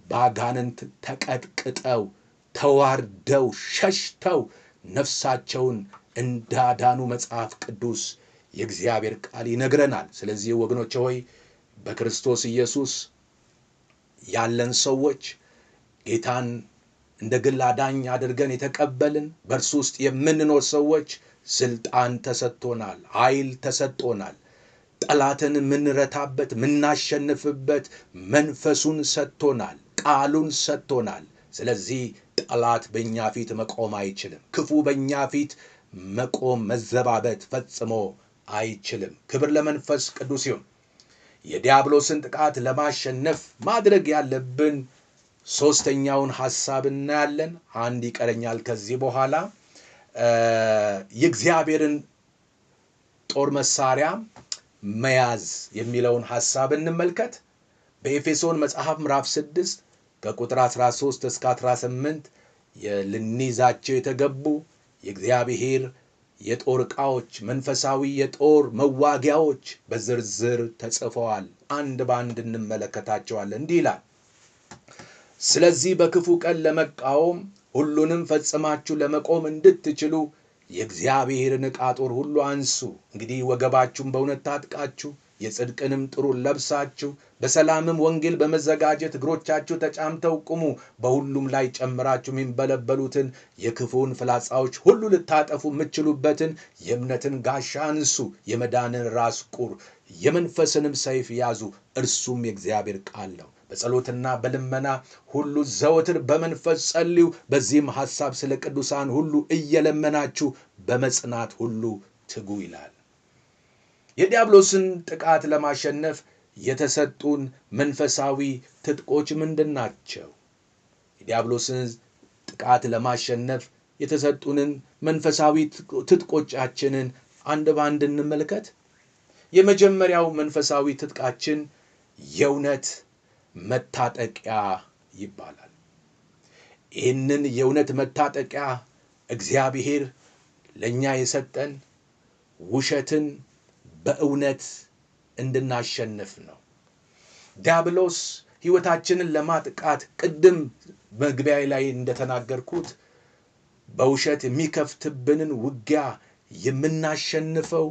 በአጋንንት ተቀጥቅጠው ተዋርደው ሸሽተው ነፍሳቸውን እንዳዳኑ መጽሐፍ ቅዱስ የእግዚአብሔር ቃል ይነግረናል። ስለዚህ ወገኖቼ ሆይ በክርስቶስ ኢየሱስ ያለን ሰዎች ጌታን እንደ ግል አዳኝ አድርገን የተቀበልን በእርሱ ውስጥ የምንኖር ሰዎች ስልጣን ተሰጥቶናል፣ ኃይል ተሰጥቶናል። ጠላትን የምንረታበት የምናሸንፍበት መንፈሱን ሰጥቶናል፣ ቃሉን ሰጥቶናል። ስለዚህ ጠላት በእኛ ፊት መቆም አይችልም። ክፉ በእኛ ፊት መቆም መዘባበት ፈጽሞ አይችልም። ክብር ለመንፈስ ቅዱስ ይሁን። የዲያብሎስን ጥቃት ለማሸነፍ ማድረግ ያለብን ሶስተኛውን ሐሳብ እናያለን። አንድ ይቀረኛል ከዚህ በኋላ የእግዚአብሔርን ጦር መሳሪያ መያዝ የሚለውን ሐሳብ እንመልከት። በኤፌሶን መጽሐፍ ምዕራፍ 6 ከቁጥር 13 እስከ 18 ልንይዛቸው የተገቡ የእግዚአብሔር የጦር ዕቃዎች መንፈሳዊ የጦር መዋጊያዎች በዝርዝር ተጽፈዋል። አንድ ባንድ እንመለከታቸዋለን። እንዲህ ይላል፣ ስለዚህ በክፉ ቀን ለመቃወም ሁሉንም ፈጽማችሁ ለመቆም እንድትችሉ የእግዚአብሔርን ዕቃ ጦር ሁሉ አንሱ። እንግዲህ ወገባችሁን በእውነት ታጥቃችሁ የጽድቅንም ጥሩር ለብሳችሁ በሰላምም ወንጌል በመዘጋጀት እግሮቻችሁ ተጫምተው ቁሙ። በሁሉም ላይ ጨምራችሁ የሚንበለበሉትን የክፉን ፍላጻዎች ሁሉ ልታጠፉ የምትችሉበትን የእምነትን ጋሻ አንሱ። የመዳንን ራስ ቁር የመንፈስንም ሰይፍ ያዙ፣ እርሱም የእግዚአብሔር ቃል ነው። በጸሎትና በልመና ሁሉ ዘወትር በመንፈስ ጸልዩ። በዚህም ሐሳብ ስለ ቅዱሳን ሁሉ እየለመናችሁ በመጽናት ሁሉ ትጉ ይላል። የዲያብሎስን ጥቃት ለማሸነፍ የተሰጡን መንፈሳዊ ትጥቆች ምንድን ናቸው? የዲያብሎስን ጥቃት ለማሸነፍ የተሰጡንን መንፈሳዊ ትጥቆቻችንን አንድ ባንድ እንመልከት። የመጀመሪያው መንፈሳዊ ትጥቃችን የእውነት መታጠቂያ ይባላል። ይህንን የእውነት መታጠቂያ እግዚአብሔር ለእኛ የሰጠን ውሸትን በእውነት እንድናሸንፍ ነው። ዲያብሎስ ሕይወታችንን ለማጥቃት ቅድም መግቢያ ላይ እንደተናገርኩት በውሸት የሚከፍትብንን ውጊያ የምናሸንፈው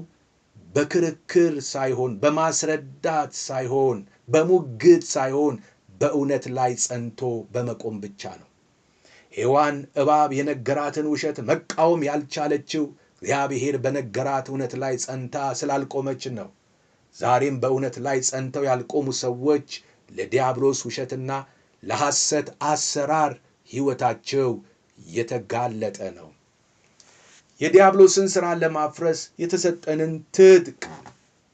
በክርክር ሳይሆን በማስረዳት ሳይሆን በሙግት ሳይሆን በእውነት ላይ ጸንቶ በመቆም ብቻ ነው። ሔዋን እባብ የነገራትን ውሸት መቃወም ያልቻለችው እግዚአብሔር በነገራት እውነት ላይ ጸንታ ስላልቆመች ነው። ዛሬም በእውነት ላይ ጸንተው ያልቆሙ ሰዎች ለዲያብሎስ ውሸትና ለሐሰት አሰራር ሕይወታቸው የተጋለጠ ነው። የዲያብሎስን ሥራ ለማፍረስ የተሰጠንን ትጥቅ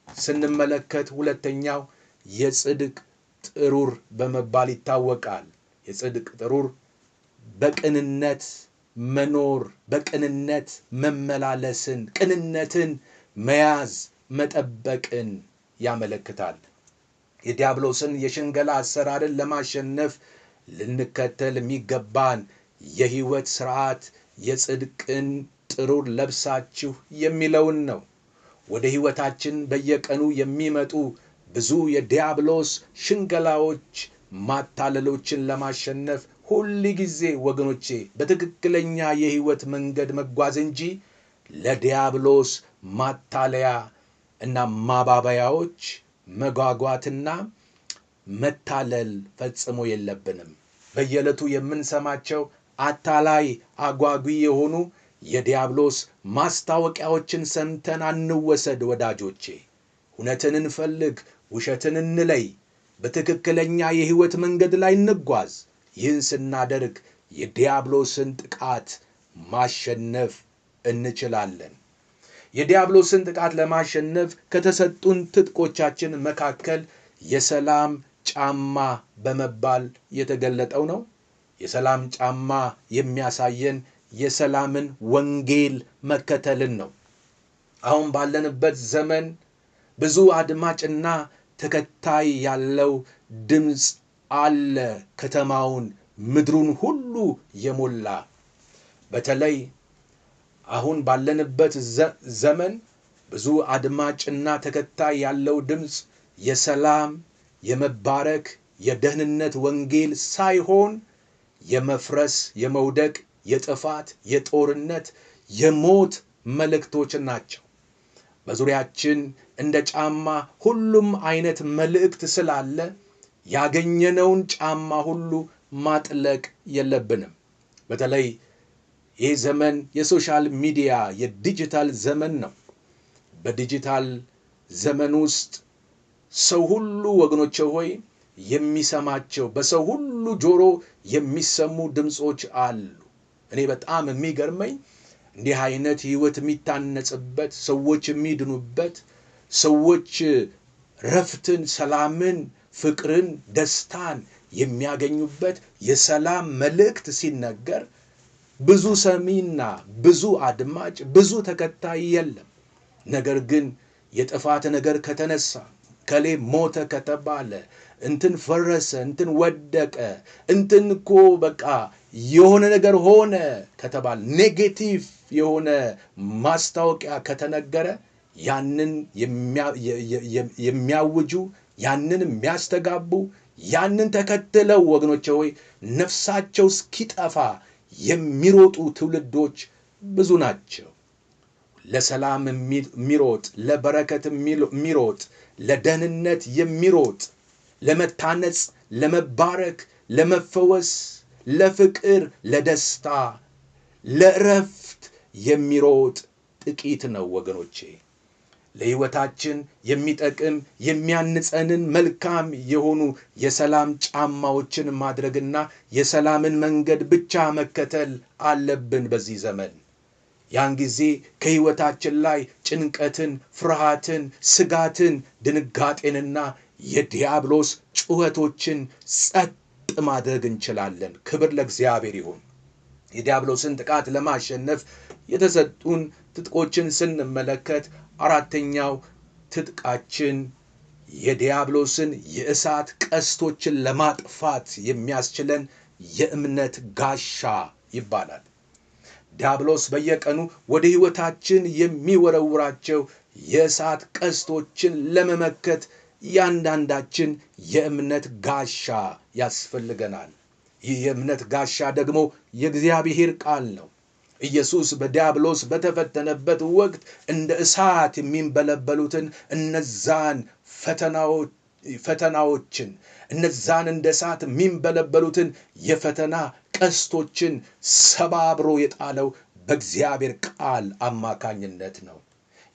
ስንመለከት ሁለተኛው የጽድቅ ጥሩር በመባል ይታወቃል። የጽድቅ ጥሩር በቅንነት መኖር፣ በቅንነት መመላለስን፣ ቅንነትን መያዝ፣ መጠበቅን ያመለክታል። የዲያብሎስን የሽንገላ አሰራርን ለማሸነፍ ልንከተል የሚገባን የሕይወት ሥርዓት የጽድቅን ጥሩር ለብሳችሁ የሚለውን ነው። ወደ ሕይወታችን በየቀኑ የሚመጡ ብዙ የዲያብሎስ ሽንገላዎች፣ ማታለሎችን ለማሸነፍ ሁል ጊዜ ወገኖቼ በትክክለኛ የሕይወት መንገድ መጓዝ እንጂ ለዲያብሎስ ማታለያ እና ማባበያዎች መጓጓትና መታለል ፈጽሞ የለብንም። በየዕለቱ የምንሰማቸው አታላይ አጓጊ የሆኑ የዲያብሎስ ማስታወቂያዎችን ሰምተን አንወሰድ ወዳጆቼ። እውነትን እንፈልግ፣ ውሸትን እንለይ፣ በትክክለኛ የሕይወት መንገድ ላይ እንጓዝ። ይህን ስናደርግ የዲያብሎስን ጥቃት ማሸነፍ እንችላለን። የዲያብሎስን ጥቃት ለማሸነፍ ከተሰጡን ትጥቆቻችን መካከል የሰላም ጫማ በመባል የተገለጠው ነው። የሰላም ጫማ የሚያሳየን የሰላምን ወንጌል መከተልን ነው። አሁን ባለንበት ዘመን ብዙ አድማጭና ተከታይ ያለው ድምፅ አለ፣ ከተማውን ምድሩን ሁሉ የሞላ። በተለይ አሁን ባለንበት ዘመን ብዙ አድማጭና ተከታይ ያለው ድምፅ የሰላም፣ የመባረክ፣ የደህንነት ወንጌል ሳይሆን የመፍረስ፣ የመውደቅ፣ የጥፋት፣ የጦርነት፣ የሞት መልእክቶች ናቸው። በዙሪያችን እንደ ጫማ ሁሉም አይነት መልእክት ስላለ ያገኘነውን ጫማ ሁሉ ማጥለቅ የለብንም። በተለይ ይህ ዘመን የሶሻል ሚዲያ የዲጂታል ዘመን ነው። በዲጂታል ዘመን ውስጥ ሰው ሁሉ ወገኖቼ ሆይ የሚሰማቸው፣ በሰው ሁሉ ጆሮ የሚሰሙ ድምፆች አሉ። እኔ በጣም የሚገርመኝ እንዲህ አይነት ሕይወት የሚታነጽበት፣ ሰዎች የሚድኑበት፣ ሰዎች ረፍትን፣ ሰላምን፣ ፍቅርን፣ ደስታን የሚያገኙበት የሰላም መልእክት ሲነገር ብዙ ሰሚና ብዙ አድማጭ፣ ብዙ ተከታይ የለም። ነገር ግን የጥፋት ነገር ከተነሳ፣ ከሌ ሞተ ከተባለ፣ እንትን ፈረሰ፣ እንትን ወደቀ፣ እንትን እኮ በቃ የሆነ ነገር ሆነ ከተባለ፣ ኔጌቲቭ የሆነ ማስታወቂያ ከተነገረ ያንን የሚያውጁ፣ ያንን የሚያስተጋቡ፣ ያንን ተከትለው ወገኖቼ ሆይ ነፍሳቸው እስኪጠፋ የሚሮጡ ትውልዶች ብዙ ናቸው። ለሰላም የሚሮጥ፣ ለበረከት የሚሮጥ፣ ለደህንነት የሚሮጥ፣ ለመታነጽ፣ ለመባረክ፣ ለመፈወስ፣ ለፍቅር፣ ለደስታ፣ ለእረፍት የሚሮጥ ጥቂት ነው ወገኖቼ። ለሕይወታችን የሚጠቅም የሚያንጸንን መልካም የሆኑ የሰላም ጫማዎችን ማድረግና የሰላምን መንገድ ብቻ መከተል አለብን በዚህ ዘመን። ያን ጊዜ ከሕይወታችን ላይ ጭንቀትን፣ ፍርሃትን፣ ስጋትን፣ ድንጋጤንና የዲያብሎስ ጩኸቶችን ጸጥ ማድረግ እንችላለን። ክብር ለእግዚአብሔር ይሁን። የዲያብሎስን ጥቃት ለማሸነፍ የተሰጡን ትጥቆችን ስንመለከት አራተኛው ትጥቃችን የዲያብሎስን የእሳት ቀስቶችን ለማጥፋት የሚያስችለን የእምነት ጋሻ ይባላል። ዲያብሎስ በየቀኑ ወደ ሕይወታችን የሚወረውራቸው የእሳት ቀስቶችን ለመመከት ያንዳንዳችን የእምነት ጋሻ ያስፈልገናል። ይህ የእምነት ጋሻ ደግሞ የእግዚአብሔር ቃል ነው። ኢየሱስ በዲያብሎስ በተፈተነበት ወቅት እንደ እሳት የሚንበለበሉትን እነዛን ፈተናዎችን እነዛን እንደ እሳት የሚንበለበሉትን የፈተና ቀስቶችን ሰባብሮ የጣለው በእግዚአብሔር ቃል አማካኝነት ነው።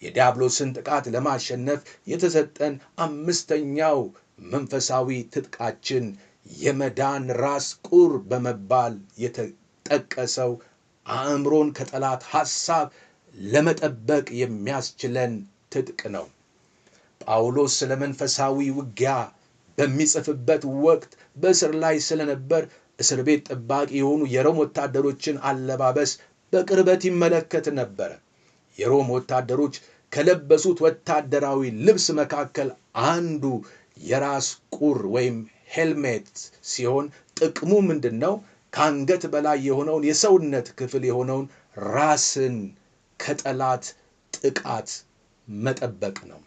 የዲያብሎስን ጥቃት ለማሸነፍ የተሰጠን አምስተኛው መንፈሳዊ ትጥቃችን የመዳን ራስ ቁር በመባል የተጠቀሰው አእምሮን ከጠላት ሐሳብ ለመጠበቅ የሚያስችለን ትጥቅ ነው። ጳውሎስ ስለ መንፈሳዊ ውጊያ በሚጽፍበት ወቅት በእስር ላይ ስለነበር እስር ቤት ጠባቂ የሆኑ የሮም ወታደሮችን አለባበስ በቅርበት ይመለከት ነበር። የሮም ወታደሮች ከለበሱት ወታደራዊ ልብስ መካከል አንዱ የራስ ቁር ወይም ሄልሜት ሲሆን ጥቅሙ ምንድነው? ከአንገት በላይ የሆነውን የሰውነት ክፍል የሆነውን ራስን ከጠላት ጥቃት መጠበቅ ነው።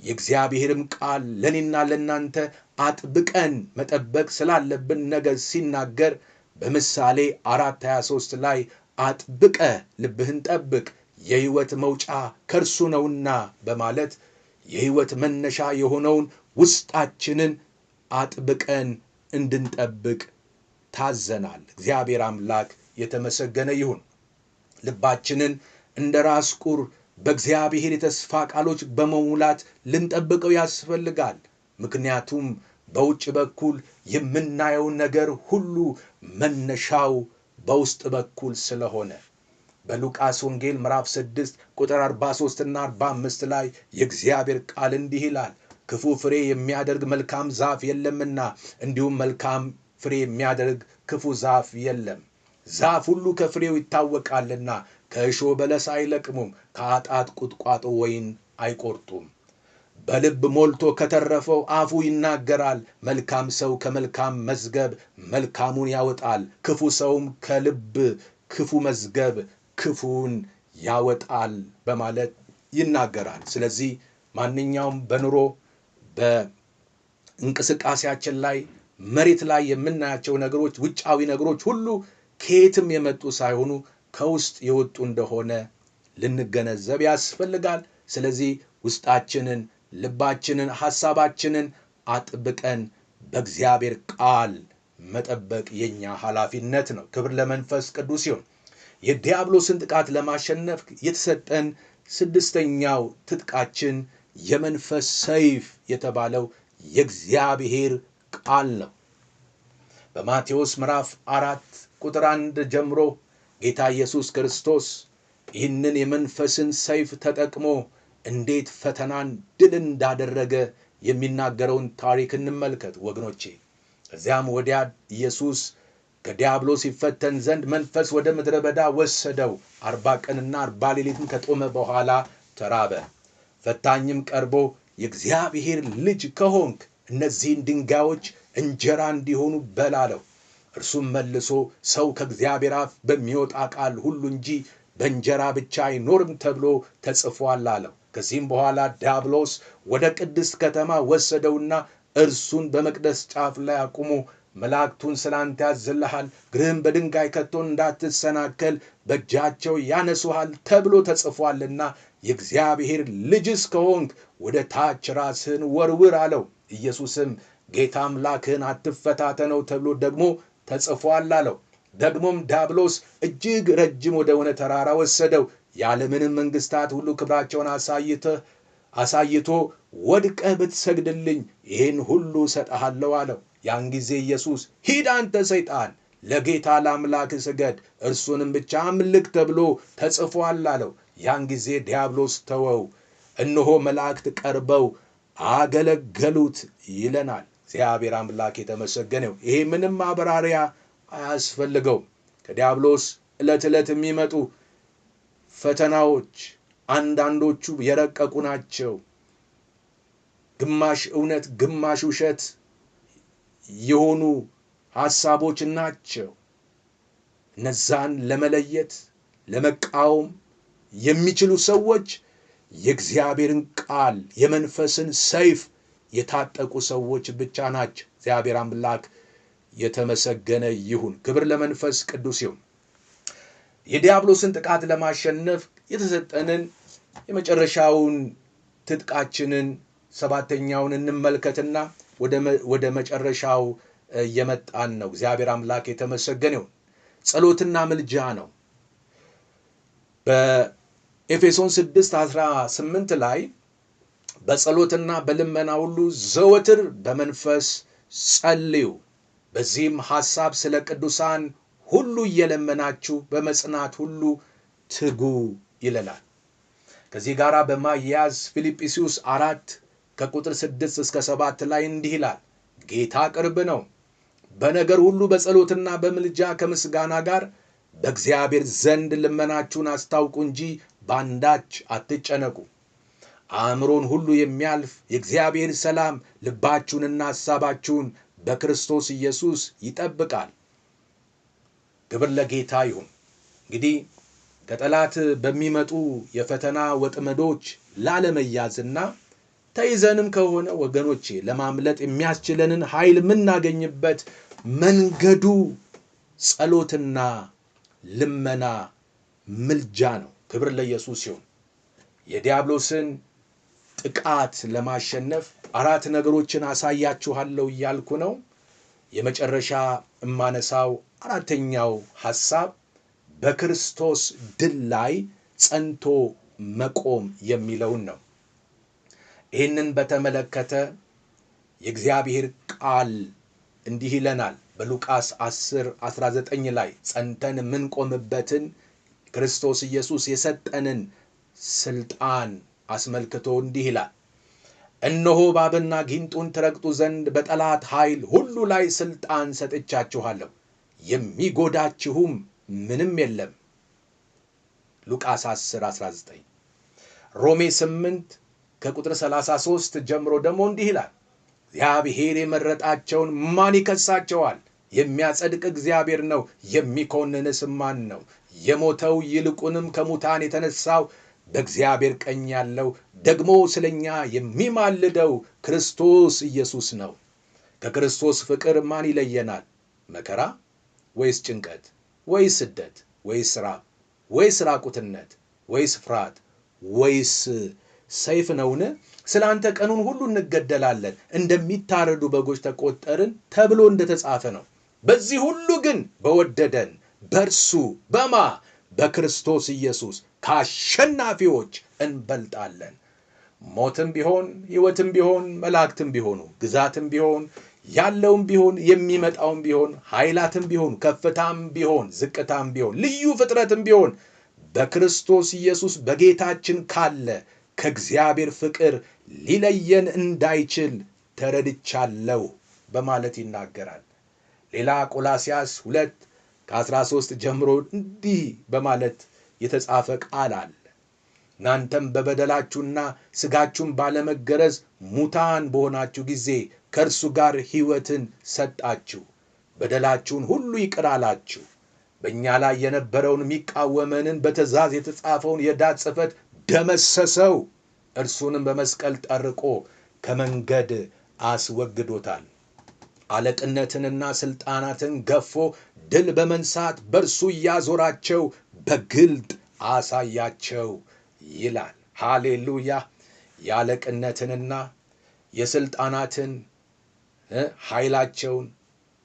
የእግዚአብሔርም ቃል ለኔና ለናንተ አጥብቀን መጠበቅ ስላለብን ነገር ሲናገር በምሳሌ 4:23 ላይ አጥብቀ ልብህን ጠብቅ የሕይወት መውጫ ከርሱ ነውና በማለት የሕይወት መነሻ የሆነውን ውስጣችንን አጥብቀን እንድንጠብቅ ታዘናል። እግዚአብሔር አምላክ የተመሰገነ ይሁን። ልባችንን እንደ ራስ ቁር በእግዚአብሔር የተስፋ ቃሎች በመሙላት ልንጠብቀው ያስፈልጋል። ምክንያቱም በውጭ በኩል የምናየው ነገር ሁሉ መነሻው በውስጥ በኩል ስለሆነ። በሉቃስ ወንጌል ምዕራፍ 6 ቁጥር 43 እና 45 ላይ የእግዚአብሔር ቃል እንዲህ ይላል፣ ክፉ ፍሬ የሚያደርግ መልካም ዛፍ የለምና እንዲሁም መልካም ፍሬ የሚያደርግ ክፉ ዛፍ የለም። ዛፍ ሁሉ ከፍሬው ይታወቃልና ከእሾህ በለስ አይለቅሙም፣ ከአጣት ቁጥቋጦ ወይን አይቆርጡም። በልብ ሞልቶ ከተረፈው አፉ ይናገራል። መልካም ሰው ከመልካም መዝገብ መልካሙን ያወጣል፣ ክፉ ሰውም ከልብ ክፉ መዝገብ ክፉን ያወጣል በማለት ይናገራል። ስለዚህ ማንኛውም በኑሮ በእንቅስቃሴያችን ላይ መሬት ላይ የምናያቸው ነገሮች ውጫዊ ነገሮች ሁሉ ከየትም የመጡ ሳይሆኑ ከውስጥ የወጡ እንደሆነ ልንገነዘብ ያስፈልጋል። ስለዚህ ውስጣችንን፣ ልባችንን፣ ሐሳባችንን አጥብቀን በእግዚአብሔር ቃል መጠበቅ የኛ ኃላፊነት ነው። ክብር ለመንፈስ ቅዱስ ይሁን። የዲያብሎስን ጥቃት ለማሸነፍ የተሰጠን ስድስተኛው ትጥቃችን የመንፈስ ሰይፍ የተባለው የእግዚአብሔር ቃል ነው። በማቴዎስ ምዕራፍ 4 ቁጥር 1 ጀምሮ ጌታ ኢየሱስ ክርስቶስ ይህንን የመንፈስን ሰይፍ ተጠቅሞ እንዴት ፈተናን ድል እንዳደረገ የሚናገረውን ታሪክ እንመልከት ወገኖቼ። ከዚያም ወዲያ ኢየሱስ ከዲያብሎስ ይፈተን ዘንድ መንፈስ ወደ ምድረ በዳ ወሰደው። 40 ቀንና 40 ሌሊትን ከጦመ በኋላ ተራበ። ፈታኝም ቀርቦ የእግዚአብሔር ልጅ ከሆንክ እነዚህን ድንጋዮች እንጀራ እንዲሆኑ በል አለው። እርሱም መልሶ ሰው ከእግዚአብሔር አፍ በሚወጣ ቃል ሁሉ እንጂ በእንጀራ ብቻ አይኖርም ተብሎ ተጽፏል አለው። ከዚህም በኋላ ዲያብሎስ ወደ ቅድስት ከተማ ወሰደውና እርሱን በመቅደስ ጫፍ ላይ አቁሞ መላእክቱን ስላንተ ያዝልሃል፣ እግርህን በድንጋይ ከቶ እንዳትሰናከል በእጃቸው ያነሱሃል ተብሎ ተጽፏልና የእግዚአብሔር ልጅስ ከሆንክ ወደ ታች ራስህን ወርውር አለው። ኢየሱስም ጌታ አምላክህን አትፈታተነው ተብሎ ደግሞ ተጽፏል አለው። ደግሞም ዲያብሎስ እጅግ ረጅም ወደ ሆነ ተራራ ወሰደው። የዓለምንም መንግስታት ሁሉ ክብራቸውን አሳይቶ ወድቀህ ብትሰግድልኝ ይህን ሁሉ እሰጥሃለሁ አለው። ያን ጊዜ ኢየሱስ ሂድ አንተ ሰይጣን፣ ለጌታ ለአምላክህ ስገድ፣ እርሱንም ብቻ አምልክ ተብሎ ተጽፏል አለው። ያን ጊዜ ዲያብሎስ ተወው፣ እነሆ መላእክት ቀርበው አገለገሉት ይለናል። እግዚአብሔር አምላክ የተመሰገነው። ይሄ ምንም ማብራሪያ አያስፈልገው። ከዲያብሎስ ዕለት ዕለት የሚመጡ ፈተናዎች አንዳንዶቹ የረቀቁ ናቸው። ግማሽ እውነት ግማሽ ውሸት የሆኑ ሐሳቦች ናቸው። እነዛን ለመለየት ለመቃወም የሚችሉ ሰዎች የእግዚአብሔርን ቃል የመንፈስን ሰይፍ የታጠቁ ሰዎች ብቻ ናቸው። እግዚአብሔር አምላክ የተመሰገነ ይሁን። ክብር ለመንፈስ ቅዱስ ይሁን። የዲያብሎስን ጥቃት ለማሸነፍ የተሰጠንን የመጨረሻውን ትጥቃችንን ሰባተኛውን እንመልከትና ወደ መጨረሻው የመጣን ነው። እግዚአብሔር አምላክ የተመሰገነ ይሁን። ጸሎትና ምልጃ ነው። በኤፌሶን 6:18 ላይ በጸሎትና በልመና ሁሉ ዘወትር በመንፈስ ጸልዩ፣ በዚህም ሐሳብ ስለ ቅዱሳን ሁሉ እየለመናችሁ በመጽናት ሁሉ ትጉ ይለናል። ከዚህ ጋር በማያያዝ ፊልጵስዩስ 4 ከቁጥር 6 እስከ 7 ላይ እንዲህ ይላል፣ ጌታ ቅርብ ነው። በነገር ሁሉ በጸሎትና በምልጃ ከምስጋና ጋር በእግዚአብሔር ዘንድ ልመናችሁን አስታውቁ እንጂ በአንዳች አትጨነቁ። አእምሮን ሁሉ የሚያልፍ የእግዚአብሔር ሰላም ልባችሁንና ሐሳባችሁን በክርስቶስ ኢየሱስ ይጠብቃል። ክብር ለጌታ ይሁን። እንግዲህ ከጠላት በሚመጡ የፈተና ወጥመዶች ላለመያዝና ተይዘንም ከሆነ ወገኖቼ ለማምለጥ የሚያስችለንን ኃይል የምናገኝበት መንገዱ ጸሎትና ልመና ምልጃ ነው። ክብር ለኢየሱስ ይሁን። የዲያብሎስን ጥቃት ለማሸነፍ 4 ነገሮችን አሳያችኋለሁ እያልኩ ነው። የመጨረሻ የማነሳው 4ኛው ሐሳብ በክርስቶስ ድል ላይ ጸንቶ መቆም የሚለውን ነው። ይህንን በተመለከተ የእግዚአብሔር ቃል እንዲህ ይለናል። በሉቃስ 10:19 ላይ ጸንተን የምንቆምበትን ክርስቶስ ኢየሱስ የሰጠንን ስልጣን አስመልክቶ እንዲህ ይላል፣ እነሆ እባብና ጊንጡን ትረግጡ ዘንድ በጠላት ኃይል ሁሉ ላይ ስልጣን ሰጥቻችኋለሁ፣ የሚጎዳችሁም ምንም የለም። ሉቃስ 10:19። ሮሜ 8 ከቁጥር 33 ጀምሮ ደግሞ እንዲህ ይላል፣ እግዚአብሔር የመረጣቸውን ማን ይከሳቸዋል? የሚያጸድቅ እግዚአብሔር ነው፣ የሚኮንንስ ማን ነው? የሞተው ይልቁንም ከሙታን የተነሳው በእግዚአብሔር ቀኝ ያለው ደግሞ ስለኛ የሚማልደው ክርስቶስ ኢየሱስ ነው። ከክርስቶስ ፍቅር ማን ይለየናል? መከራ ወይስ ጭንቀት ወይስ ስደት ወይስ ራብ ወይስ ራቁትነት ወይስ ፍርሃት ወይስ ሰይፍ ነውን? ስለ አንተ ቀኑን ሁሉ እንገደላለን፣ እንደሚታረዱ በጎች ተቆጠርን ተብሎ እንደተጻፈ ነው። በዚህ ሁሉ ግን በወደደን በእርሱ በክርስቶስ ኢየሱስ ከአሸናፊዎች እንበልጣለን። ሞትም ቢሆን ሕይወትም ቢሆን መላእክትም ቢሆኑ ግዛትም ቢሆን ያለውም ቢሆን የሚመጣውም ቢሆን ኃይላትም ቢሆን ከፍታም ቢሆን ዝቅታም ቢሆን ልዩ ፍጥረትም ቢሆን በክርስቶስ ኢየሱስ በጌታችን ካለ ከእግዚአብሔር ፍቅር ሊለየን እንዳይችል ተረድቻለሁ በማለት ይናገራል። ሌላ ቆላስይስ 2:13 ጀምሮ እንዲህ በማለት የተጻፈ ቃል አለ። እናንተም በበደላችሁና ሥጋችሁን ባለመገረዝ ሙታን በሆናችሁ ጊዜ ከእርሱ ጋር ሕይወትን ሰጣችሁ፣ በደላችሁን ሁሉ ይቅር አላችሁ፣ በእኛ ላይ የነበረውን የሚቃወመንን በትእዛዝ የተጻፈውን የዕዳ ጽሕፈት ደመሰሰው፣ እርሱንም በመስቀል ጠርቆ ከመንገድ አስወግዶታል። አለቅነትንና ሥልጣናትን ገፎ ድል በመንሳት በእርሱ እያዞራቸው በግልጥ አሳያቸው ይላል። ሃሌሉያ! የአለቅነትንና የሥልጣናትን ኃይላቸውን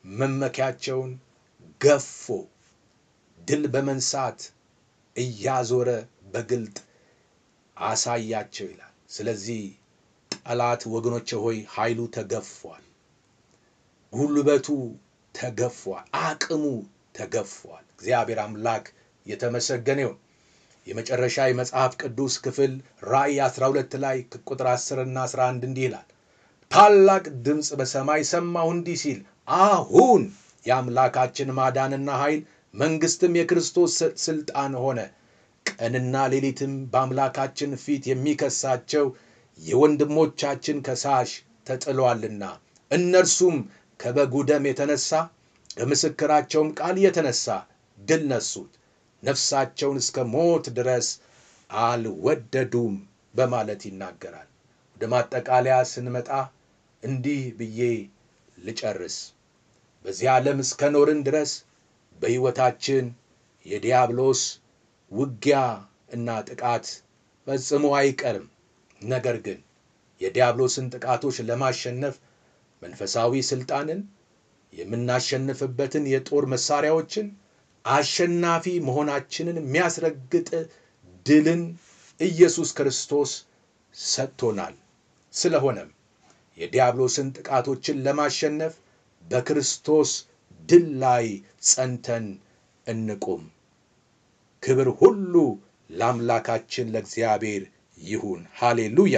መመኪያቸውን ገፎ ድል በመንሳት እያዞረ በግልጥ አሳያቸው ይላል። ስለዚህ ጠላት ወገኖቼ ሆይ ኃይሉ ተገፏል፣ ጉልበቱ ተገፏል፣ አቅሙ ተገፏል። እግዚአብሔር አምላክ የተመሰገነ ይሁን። የመጨረሻ የመጽሐፍ ቅዱስ ክፍል ራእይ 12 ላይ ቁጥር 10 እና 11 እንዲህ ይላል፣ ታላቅ ድምፅ በሰማይ ሰማሁ እንዲህ ሲል፣ አሁን የአምላካችን ማዳንና ኃይል መንግስትም የክርስቶስ ስልጣን ሆነ። ቀንና ሌሊትም በአምላካችን ፊት የሚከሳቸው የወንድሞቻችን ከሳሽ ተጥሏልና እነርሱም ከበጉ ደም የተነሳ ከምስክራቸውም ቃል የተነሳ ድል ነሱት፣ ነፍሳቸውን እስከ ሞት ድረስ አልወደዱም በማለት ይናገራል። ወደ ማጠቃለያ ስንመጣ እንዲህ ብዬ ልጨርስ። በዚህ ዓለም እስከ ኖርን ድረስ በሕይወታችን የዲያብሎስ ውጊያ እና ጥቃት ፈጽሞ አይቀርም። ነገር ግን የዲያብሎስን ጥቃቶች ለማሸነፍ መንፈሳዊ ስልጣንን የምናሸንፍበትን የጦር መሳሪያዎችን አሸናፊ መሆናችንን የሚያስረግጥ ድልን ኢየሱስ ክርስቶስ ሰጥቶናል። ስለሆነም የዲያብሎስን ጥቃቶችን ለማሸነፍ በክርስቶስ ድል ላይ ጸንተን እንቁም። ክብር ሁሉ ለአምላካችን ለእግዚአብሔር ይሁን። ሃሌሉያ።